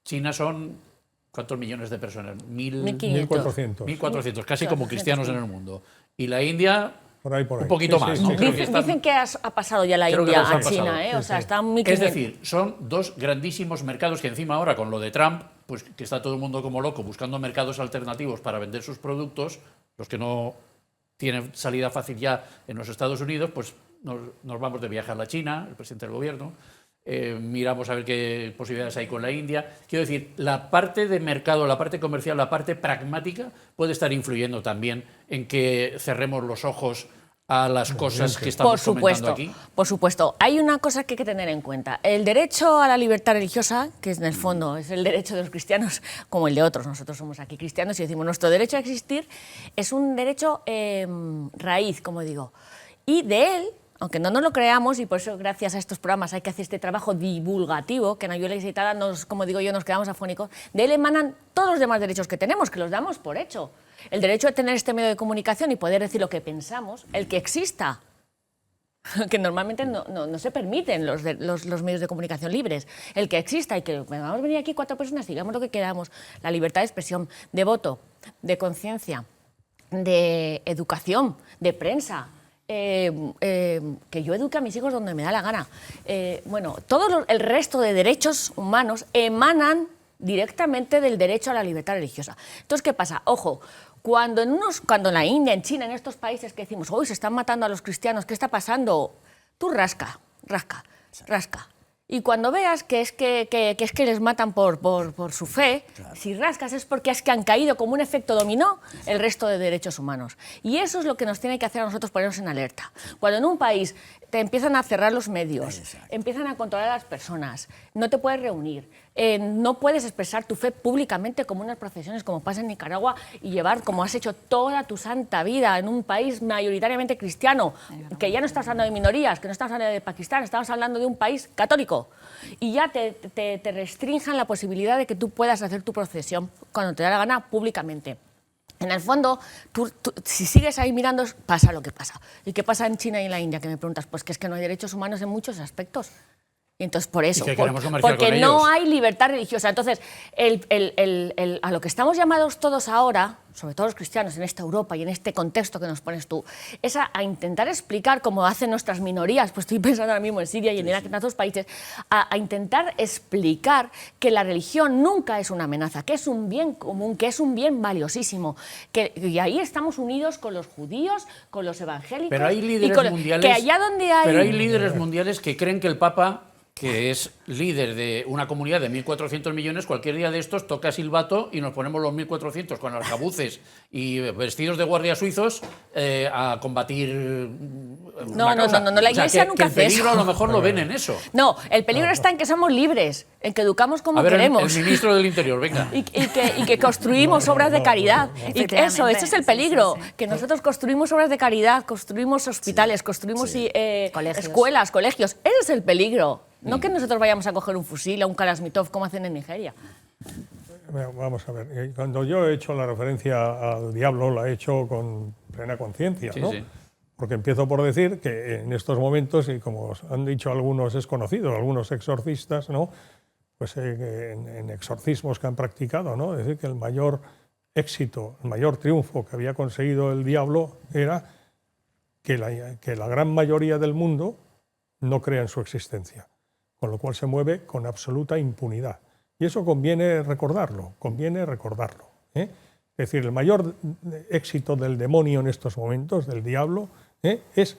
China son... ¿Cuántos millones de personas? 1.400. 1.400, casi como cristianos en el mundo. Y la India, por ahí. Un poquito más. ¿No? Dicen que ha pasado ya la India a China, o sea, está muy... Es decir, son dos grandísimos mercados que encima ahora con lo de Trump, pues que está todo el mundo como loco buscando mercados alternativos para vender sus productos, los que no tienen salida fácil ya en los Estados Unidos, pues nos vamos de viaje a la China, el presidente del gobierno. Miramos a ver qué posibilidades hay con la India. Quiero decir, la parte de mercado, la parte comercial, la parte pragmática puede estar influyendo también en que cerremos los ojos a las cosas que estamos comentando aquí. Por supuesto. Hay una cosa que hay que tener en cuenta. El derecho a la libertad religiosa, que en el fondo es el derecho de los cristianos como el de otros. Nosotros somos aquí cristianos y decimos nuestro derecho a existir es un derecho raíz, como digo. Y de él, aunque no nos lo creamos, y por eso gracias a estos programas hay que hacer este trabajo divulgativo, que en Ayuda Ilicitada, como digo yo, nos quedamos afónicos, de él emanan todos los demás derechos que tenemos, que los damos por hecho. El derecho a tener este medio de comunicación y poder decir lo que pensamos, el que exista, que normalmente no se permiten los medios de comunicación libres, el que exista y que vamos a venir aquí 4 personas, digamos lo que queramos, la libertad de expresión, de voto, de conciencia, de educación, de prensa, que yo eduque a mis hijos donde me da la gana. Bueno, todo el resto de derechos humanos emanan directamente del derecho a la libertad religiosa. Entonces, ¿qué pasa? Ojo, cuando en la India, en China, en estos países que decimos, hoy se están matando a los cristianos, ¿qué está pasando? Tú rasca. Y cuando veas que es que les matan por su fe, claro, si rascas es porque es que han caído como un efecto dominó el resto de derechos humanos. Y eso es lo que nos tiene que hacer a nosotros ponernos en alerta. Cuando en un país te empiezan a cerrar los medios, empiezan a controlar a las personas, no te puedes reunir, no puedes expresar tu fe públicamente como unas procesiones, como pasa en Nicaragua, y llevar, como has hecho toda tu santa vida, en un país mayoritariamente cristiano, que ya no estás hablando de minorías, que no estamos hablando de Pakistán, estamos hablando de un país católico, público y ya te restrinjan la posibilidad de que tú puedas hacer tu procesión cuando te da la gana públicamente. En el fondo, tú, si sigues ahí mirando, pasa lo que pasa. ¿Y qué pasa en China y en la India? Que me preguntas, pues que es que no hay derechos humanos en muchos aspectos. Y entonces, por eso, porque no hay libertad religiosa. Entonces, a lo que estamos llamados todos ahora, sobre todo los cristianos en esta Europa y en este contexto que nos pones tú, es a intentar explicar, como hacen nuestras minorías, pues estoy pensando ahora mismo en Siria y en Irak, en otros países, a intentar explicar que la religión nunca es una amenaza, que es un bien común, que es un bien valiosísimo. Y ahí estamos unidos con los judíos, con los evangélicos. Pero hay líderes mundiales, que allá donde hay... Pero hay líderes mundiales que creen que el Papa, que es líder de una comunidad de 1.400 millones, cualquier día de estos toca silbato y nos ponemos los 1.400 con arcabuces y vestidos de guardias suizos a combatir No, la Iglesia nunca hace eso. El peligro a lo mejor lo ven en eso. No, el peligro está en que somos libres, en que educamos como queremos. El ministro del Interior, venga. Y que construimos obras de caridad. Y eso, ese es el peligro, que nosotros construimos obras de caridad, construimos hospitales, construimos escuelas, colegios. Ese es el peligro. No que nosotros vayamos a coger un fusil o un Kalashnikov como hacen en Nigeria. Vamos a ver, cuando yo he hecho la referencia al diablo, la he hecho con plena conciencia, ¿no? Sí. Porque empiezo por decir que en estos momentos, y como han dicho algunos desconocidos, algunos exorcistas, ¿no? Pues en exorcismos que han practicado, ¿no? Es decir, que el mayor éxito, el mayor triunfo que había conseguido el diablo era que la gran mayoría del mundo no crea en su existencia, con lo cual se mueve con absoluta impunidad. Y eso conviene recordarlo, ¿eh? Es decir, el mayor éxito del demonio en estos momentos, del diablo, es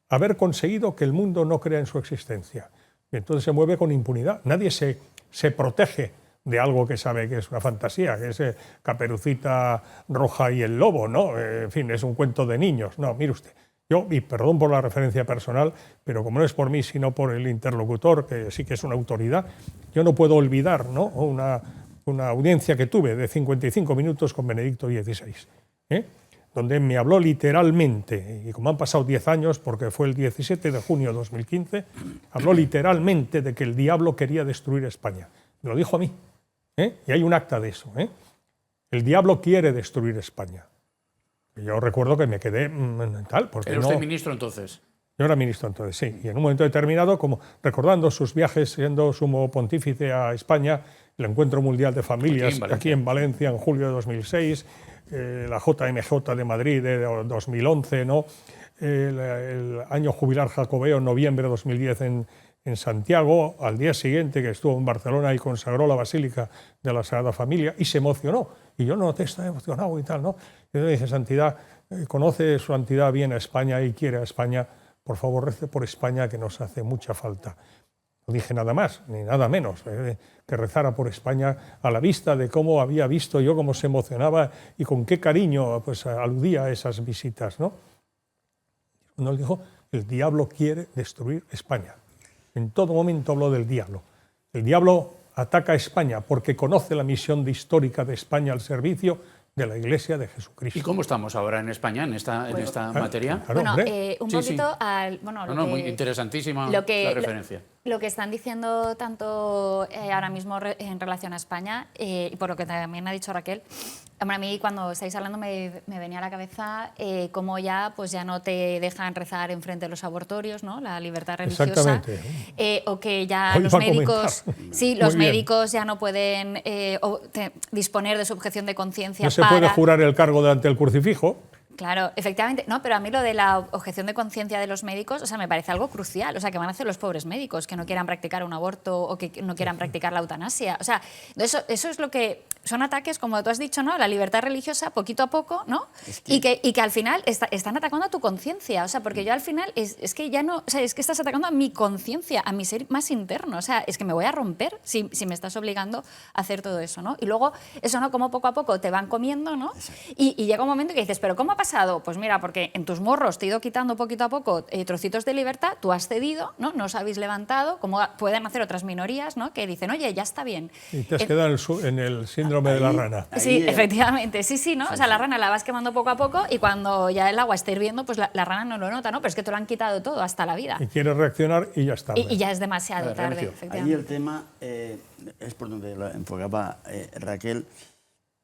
haber conseguido que el mundo no crea en su existencia. Y entonces se mueve con impunidad. Nadie se protege de algo que sabe que es una fantasía, que es Caperucita Roja y el lobo, ¿no? En fin, es un cuento de niños. No, mire usted. Yo, y perdón por la referencia personal, pero como no es por mí, sino por el interlocutor, que sí que es una autoridad, yo no puedo olvidar, ¿no? una audiencia que tuve de 55 minutos con Benedicto XVI, donde me habló literalmente, y como han pasado 10 años, porque fue el 17 de junio de 2015, habló literalmente de que el diablo quería destruir España. Me lo dijo a mí, y hay un acta de eso. El diablo quiere destruir España. Yo recuerdo que me quedé tal, porque ¿Era usted ministro entonces? Yo era ministro entonces, sí. Y en un momento determinado, como recordando sus viajes siendo sumo pontífice a España, el Encuentro Mundial de Familias aquí en Valencia en julio de 2006, la JMJ de Madrid de 2011, ¿no? El año jubilar jacobeo en noviembre de 2010 en Santiago, al día siguiente que estuvo en Barcelona y consagró la Basílica de la Sagrada Familia y se emocionó. Y yo no noté, está emocionado y tal, ¿no? Y yo le dije, Santidad, conoce su santidad bien a España y quiere a España, por favor rece por España que nos hace mucha falta. No dije nada más, ni nada menos, que rezara por España a la vista de cómo había visto yo, cómo se emocionaba y con qué cariño pues, aludía a esas visitas, ¿no? Uno le dijo, el diablo quiere destruir España. En todo momento habló del diablo. El diablo ataca a España porque conoce la misión histórica de España al servicio de la Iglesia de Jesucristo. ¿Y cómo estamos ahora en España en esta materia? Claro, bueno, un poquito al... Bueno, muy interesantísima la referencia. Lo que están diciendo tanto ahora mismo en relación a España, y por lo que también ha dicho Raquel, a mí cuando estáis hablando me venía a la cabeza cómo ya, pues ya no te dejan rezar enfrente de los abortorios, ¿no? La libertad religiosa. O que ya Hoy los médicos, sí, los médicos ya no pueden disponer de su objeción de conciencia. No se puede jurar el cargo delante del crucifijo. Claro, efectivamente. No, pero a mí lo de la objeción de conciencia de los médicos, o sea, me parece algo crucial. O sea, ¿qué van a hacer los pobres médicos que no quieran practicar un aborto o que no quieran practicar la eutanasia? O sea, eso es lo que... Son ataques, como tú has dicho, ¿no? La libertad religiosa, poquito a poco, ¿no? Y que al final están atacando a tu conciencia. O sea, porque yo al final es que ya no... O sea, es que estás atacando a mi conciencia, a mi ser más interno. O sea, es que me voy a romper si me estás obligando a hacer todo eso, ¿no? Y luego, eso, ¿no? Como poco a poco te van comiendo, ¿no? Y llega un momento que dices, ¿pero cómo ha pasado pasado? Pues mira, porque en tus morros te he ido quitando poquito a poco trocitos de libertad, tú has cedido, ¿no? No os habéis levantado, como pueden hacer otras minorías, ¿no? Que dicen, oye, ya está bien. Y te has quedado en el síndrome de la rana. Sí, efectivamente, sí, ¿no? O sea, la rana la vas quemando poco a poco y cuando ya el agua está hirviendo, pues la rana no lo nota, ¿no? Pero es que te lo han quitado todo, hasta la vida. Y quieres reaccionar y ya está. Y ya es demasiado tarde, Remigio. efectivamente. Ahí el tema es por donde lo enfocaba Raquel.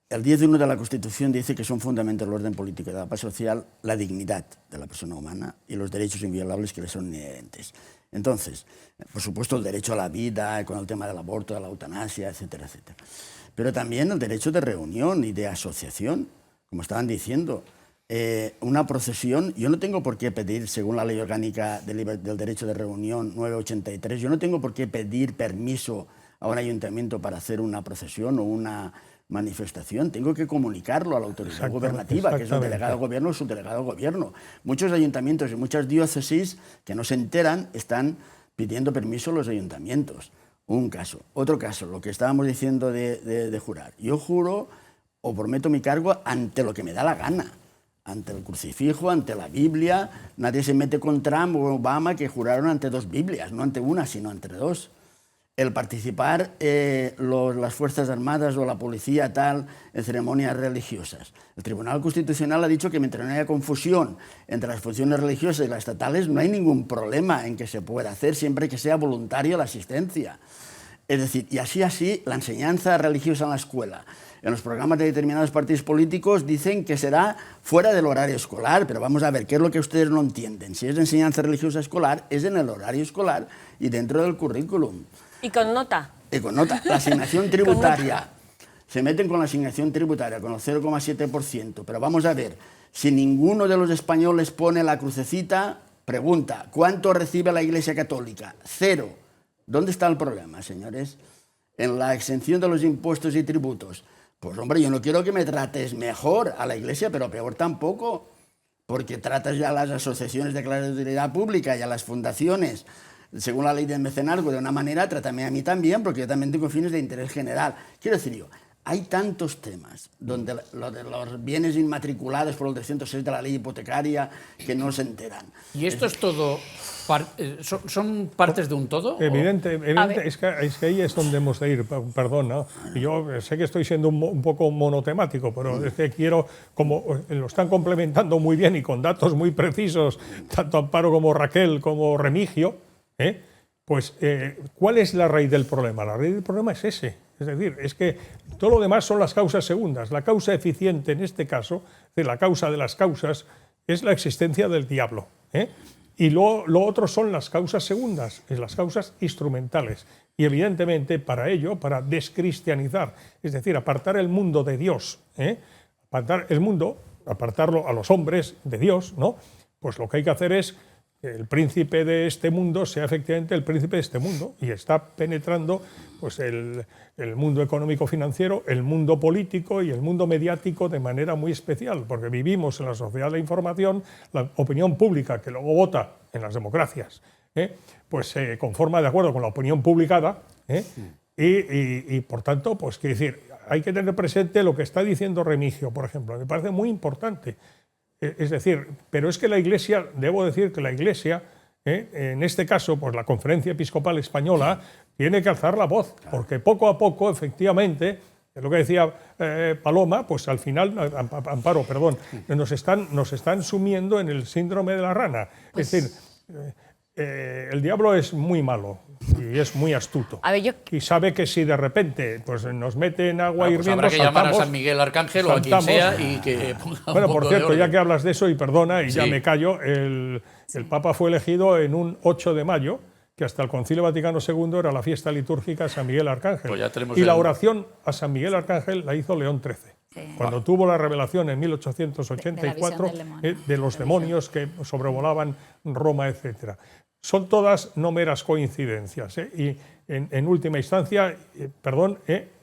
El 10.1 de la Constitución dice que son fundamentos del orden político y de la paz social la dignidad de la persona humana y los derechos inviolables que le son inherentes. Entonces, por supuesto, el derecho a la vida, con el tema del aborto, de la eutanasia, etcétera, etcétera. Pero también el derecho de reunión y de asociación, como estaban diciendo. Una procesión, yo no tengo por qué pedir, según la Ley Orgánica del Derecho de Reunión 983, yo no tengo por qué pedir permiso a un ayuntamiento para hacer una procesión o una manifestación, tengo que comunicarlo a la autoridad gubernativa, que es el delegado de gobierno o subdelegado de gobierno. Muchos ayuntamientos y muchas diócesis que no se enteran están pidiendo permiso a los ayuntamientos. Un caso. Otro caso, lo que estábamos diciendo de jurar. Yo juro o prometo mi cargo ante lo que me da la gana, ante el crucifijo, ante la Biblia. Nadie se mete con Trump o Obama, que juraron ante dos Biblias, no ante una, sino ante dos. El participar las Fuerzas Armadas o la policía tal en ceremonias religiosas. El Tribunal Constitucional ha dicho que mientras no haya confusión entre las funciones religiosas y las estatales, no hay ningún problema en que se pueda hacer siempre que sea voluntaria la asistencia. Es decir, y así, la enseñanza religiosa en la escuela, en los programas de determinados partidos políticos dicen que será fuera del horario escolar, pero vamos a ver, ¿qué es lo que ustedes no entienden? Si es de enseñanza religiosa escolar, es en el horario escolar y dentro del currículum. Y con nota. Y con nota. La asignación tributaria. Se meten con la asignación tributaria, con el 0,7%. Pero vamos a ver, si ninguno de los españoles pone la crucecita, pregunta, ¿cuánto recibe la Iglesia Católica? 0. ¿Dónde está el problema, señores? En la exención de los impuestos y tributos. Pues hombre, yo no quiero que me trates mejor a la Iglesia, pero peor tampoco, porque tratas ya a las asociaciones de clase de utilidad pública y a las fundaciones, según la ley del mecenazgo, de una manera, trátame a mí también, porque yo también tengo fines de interés general. Quiero decir yo, hay tantos temas donde lo de los bienes inmatriculados por el 306 de la ley hipotecaria que no se enteran. ¿Y esto es todo? ¿Son partes de un todo? Evidente, es que ahí es donde hemos de ir, perdón, ¿no? Yo sé que estoy siendo un poco monotemático, pero es que quiero, como lo están complementando muy bien y con datos muy precisos, tanto Amparo como Raquel como Remigio, pues ¿cuál es la raíz del problema? La raíz del problema es ese. Es decir, es que todo lo demás son las causas segundas. La causa eficiente en este caso, la causa de las causas, es la existencia del diablo. Y lo otro son las causas segundas, es las causas instrumentales. Y evidentemente para ello, para descristianizar, es decir, apartar el mundo de Dios, apartar el mundo, apartarlo a los hombres de Dios, ¿no? Pues lo que hay que hacer es que el príncipe de este mundo sea efectivamente el príncipe de este mundo y está penetrando pues, el mundo económico-financiero, el mundo político y el mundo mediático de manera muy especial, porque vivimos en la sociedad de la información, la opinión pública que luego vota en las democracias, pues se conforma de acuerdo con la opinión publicada y por tanto, pues quiere decir, hay que tener presente lo que está diciendo Remigio, por ejemplo, me parece muy importante. Es decir, pero es que la Iglesia, debo decir que la Iglesia, en este caso, pues la Conferencia Episcopal Española, tiene que alzar la voz, porque poco a poco, efectivamente, es lo que decía Paloma, pues al final, Amparo, perdón, nos están sumiendo en el síndrome de la rana. Pues, es decir, el diablo es muy malo y es muy astuto. A ver, y sabe que si de repente pues, nos mete en agua hirviendo, habrá que llamar a San Miguel Arcángel o a quien sea y que ponga Bueno, un por poco cierto, de ya orden. que hablas de eso, y perdona, y ya Sí. me callo, el Papa fue elegido en un 8 de mayo, que hasta el Concilio Vaticano II era la fiesta litúrgica a San Miguel Arcángel. Pues ya tenemos y la el- oración a San Miguel Arcángel la hizo León XIII. Cuando tuvo la revelación en 1884 de la visión del demonio. de los demonios que sobrevolaban Roma, etc. Son todas no meras coincidencias. Y en última instancia,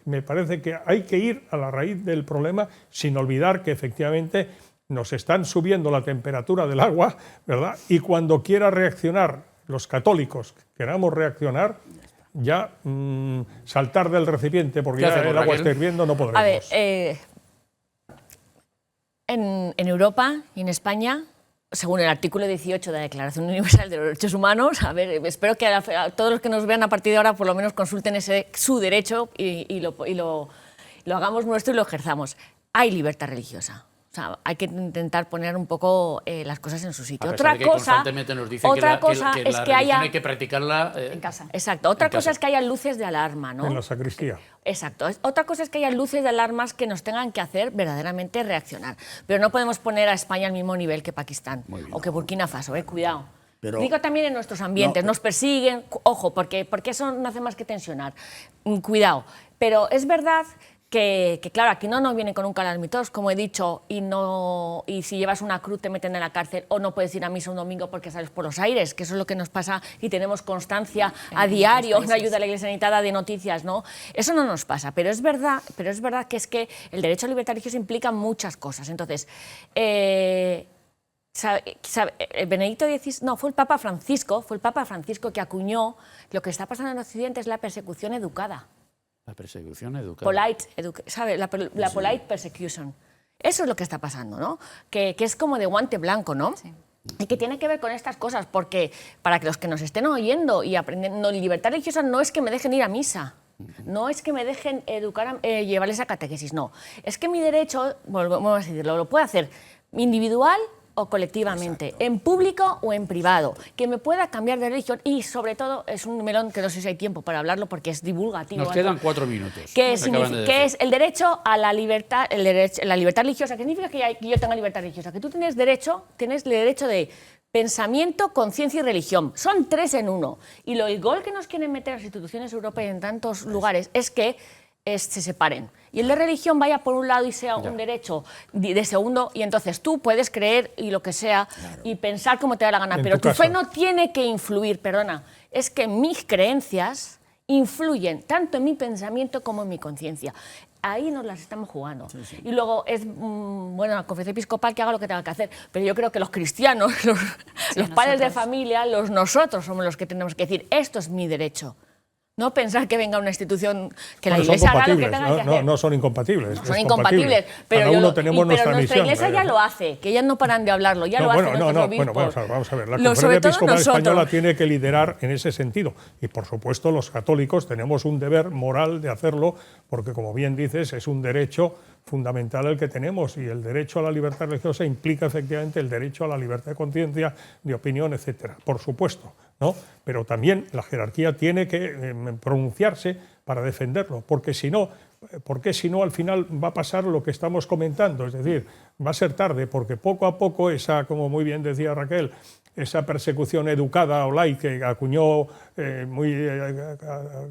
me parece que hay que ir a la raíz del problema sin olvidar que efectivamente nos están subiendo la temperatura del agua, ¿verdad? Y cuando quiera reaccionar los católicos, queramos reaccionar, ya saltar del recipiente porque ¿Qué ya hacemos, el agua Raquel? está hirviendo, no podremos. A ver, en Europa y en España, según el artículo 18 de la Declaración Universal de los Derechos Humanos, a ver, espero que a todos los que nos vean a partir de ahora por lo menos consulten su derecho y lo hagamos nuestro y lo ejerzamos. Hay libertad religiosa. O sea, hay que intentar poner un poco las cosas en su sitio. Otra cosa, constantemente nos dicen que la religión hay que practicarla en casa. Exacto. Otra cosa es que haya luces de alarma, ¿no? En la sacristía. Exacto. Otra cosa es que haya luces de alarmas que nos tengan que hacer verdaderamente reaccionar. Pero no podemos poner a España al mismo nivel que Pakistán o que Burkina Faso. Cuidado. Pero, digo también en nuestros ambientes, nos persiguen, ojo, porque eso no hace más que tensionar. Cuidado. Pero es verdad que claro, aquí no nos vienen con un calamitosos, como he dicho, y si llevas una cruz te meten en la cárcel o no puedes ir a misa un domingo porque sales por los aires, que eso es lo que nos pasa y tenemos constancia a diario, una ayuda a la Iglesia necesitada de noticias, ¿no? Eso no nos pasa, pero es verdad que es que el derecho a libertad religiosa implica muchas cosas. Entonces, Benedicto XVI, no, fue el Papa Francisco que acuñó lo que está pasando en Occidente es la persecución educada. La persecución educada. ¿Sabe? La polite persecution. Eso es lo que está pasando, ¿no? Que es como de guante blanco, ¿no? Sí. Y que tiene que ver con estas cosas, porque para que los que nos estén oyendo y aprendiendo, libertad religiosa no es que me dejen ir a misa, no es que me dejen llevarles a catequesis, no. Es que mi derecho, volvemos a decirlo, lo puedo hacer individual o colectivamente, exacto, en público o en privado, que me pueda cambiar de religión y sobre todo es un melón que no sé si hay tiempo para hablarlo porque es divulgativo. Nos quedan 4 minutos. ¿Qué es el derecho a la libertad, la libertad religiosa? ¿Qué significa que yo tenga libertad religiosa? Que tú tienes el derecho de pensamiento, conciencia y religión. Son 3 en 1. Y el gol que nos quieren meter las instituciones europeas en tantos lugares es que se separen. Y el de religión vaya por un lado y sea un derecho de segundo, y entonces tú puedes creer y lo que sea, claro, y pensar como te da la gana, pero tu fe no tiene que influir, perdona, es que mis creencias influyen tanto en mi pensamiento como en mi conciencia. Ahí nos las estamos jugando. Sí, sí. Y luego es, bueno, la conferencia episcopal que haga lo que tenga que hacer, pero yo creo que los cristianos, los padres de familia, nosotros somos los que tenemos que decir, esto es mi derecho. No pensar que venga una institución que la Iglesia haga lo que tenga que hacer. No son incompatibles. No son incompatibles, pero nuestra Iglesia ya lo hace, que ellas no paran de hablarlo, ya lo hacen nuestros obispos. Bueno, vamos a ver, la Conferencia Episcopal Española tiene que liderar en ese sentido. Y, por supuesto, los católicos tenemos un deber moral de hacerlo, porque, como bien dices, es un derecho fundamental el que tenemos, y el derecho a la libertad religiosa implica efectivamente el derecho a la libertad de conciencia, de opinión, etcétera. Por supuesto, ¿no? Pero también la jerarquía tiene que pronunciarse para defenderlo, porque si no al final va a pasar lo que estamos comentando, es decir, va a ser tarde, porque poco a poco esa, como muy bien decía Raquel, esa persecución educada o laica que acuñó muy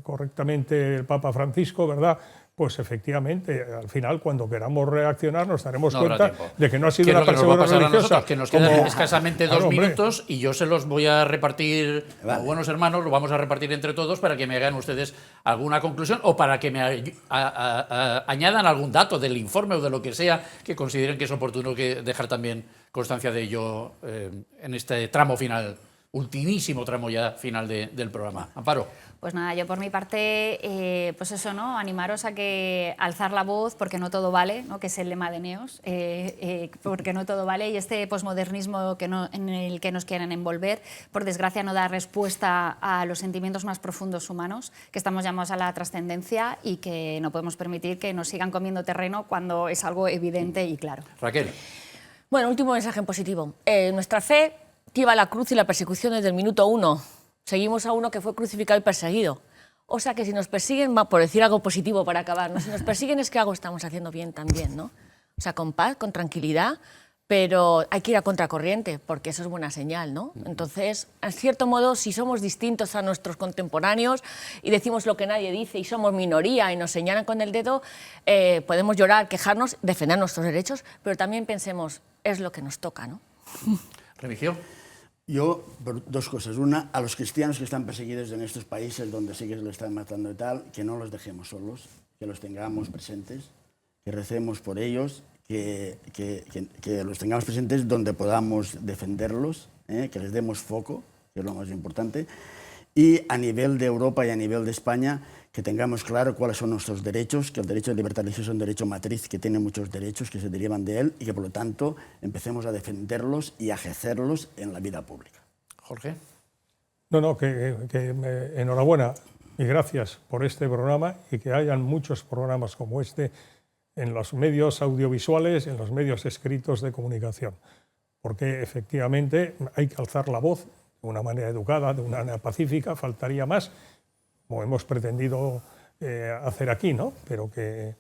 correctamente el Papa Francisco, ¿verdad?, pues efectivamente, al final, cuando queramos reaccionar, nos daremos cuenta de que no ha sido una persecución religiosa. Que nos quedan escasamente 2 minutos y yo se los voy a repartir, como buenos hermanos, lo vamos a repartir entre todos para que me hagan ustedes alguna conclusión o para que me añadan algún dato del informe o de lo que sea que consideren que es oportuno que dejar también constancia de ello en este tramo final, ultimísimo tramo ya final del programa. Amparo. Pues nada, yo por mi parte, pues eso, ¿no? Animaros a que alzar la voz porque no todo vale, ¿no? Que es el lema de Neos, porque no todo vale, y este posmodernismo en el que nos quieren envolver, por desgracia no da respuesta a los sentimientos más profundos humanos, que estamos llamados a la trascendencia y que no podemos permitir que nos sigan comiendo terreno cuando es algo evidente y claro. Raquel. Bueno, último mensaje en positivo. Nuestra fe lleva la cruz y la persecución desde el minuto 1. Seguimos a uno que fue crucificado y perseguido. O sea que si nos persiguen, por decir algo positivo para acabar, ¿no? Si nos persiguen es que algo estamos haciendo bien también, ¿no? O sea, con paz, con tranquilidad, pero hay que ir a contracorriente, porque eso es buena señal, ¿no? Entonces, en cierto modo, si somos distintos a nuestros contemporáneos y decimos lo que nadie dice y somos minoría y nos señalan con el dedo, podemos llorar, quejarnos, defender nuestros derechos, pero también pensemos, es lo que nos toca, ¿no? Remigio. Yo, por 2 cosas. Una, a los cristianos que están perseguidos en estos países donde sí que se lo están matando y tal, que no los dejemos solos, que los tengamos presentes, que recemos por ellos, que los tengamos presentes donde podamos defenderlos, que les demos foco, que es lo más importante. y a nivel de Europa y a nivel de España que tengamos claro cuáles son nuestros derechos, que el derecho de libertad religiosa es un derecho matriz que tiene muchos derechos que se derivan de él y que por lo tanto empecemos a defenderlos y a ejercerlos en la vida pública. Jorge. No, enhorabuena y gracias por este programa y que hayan muchos programas como este en los medios audiovisuales, en los medios escritos de comunicación, porque efectivamente hay que alzar la voz de una manera educada, de una manera pacífica, faltaría más, como hemos pretendido hacer aquí, ¿no? Pero que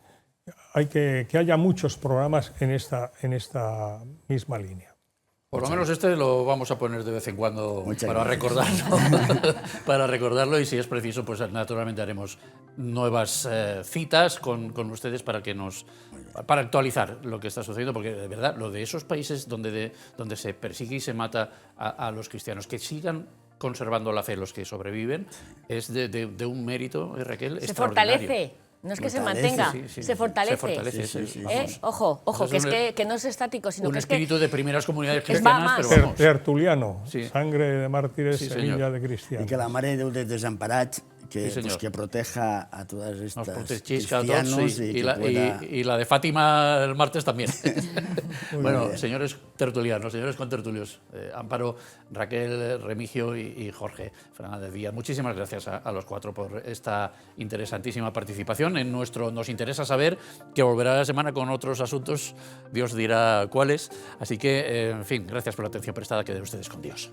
hay que haya muchos programas en esta misma línea. Por lo menos este lo vamos a poner de vez en cuando para recordarlo, para recordarlo, y si es preciso, pues naturalmente haremos nuevas citas con ustedes para actualizar lo que está sucediendo, porque de verdad lo de esos países donde se persigue y se mata a los cristianos, que sigan conservando la fe los que sobreviven, es de un mérito, Raquel, se extraordinario. Fortalece. No es que se mantenga, se fortalece. Se fortalece, sí. Ojo, Entonces, que no es estático, sino un que es que... espíritu de primeras comunidades que va cristianas, más. pero vamos. Tertuliano, Sí. sangre de mártires, Sí, semilla señor. de cristianos. Y que la Mare de Déu de Desamparats que, Sí, pues, que proteja a todas estas Nos protegís a cristianos todos, y que la, pueda... y la de Fátima el martes también. Bueno, bien. señores tertulianos, señores contertulios, Amparo, Raquel, Remigio y Jorge Fernández Díaz, muchísimas gracias a los cuatro por esta interesantísima participación en nuestro Nos Interesa Saber, que volverá la semana con otros asuntos, Dios dirá cuáles. Así que, en fin, gracias por la atención prestada, que de ustedes con Dios.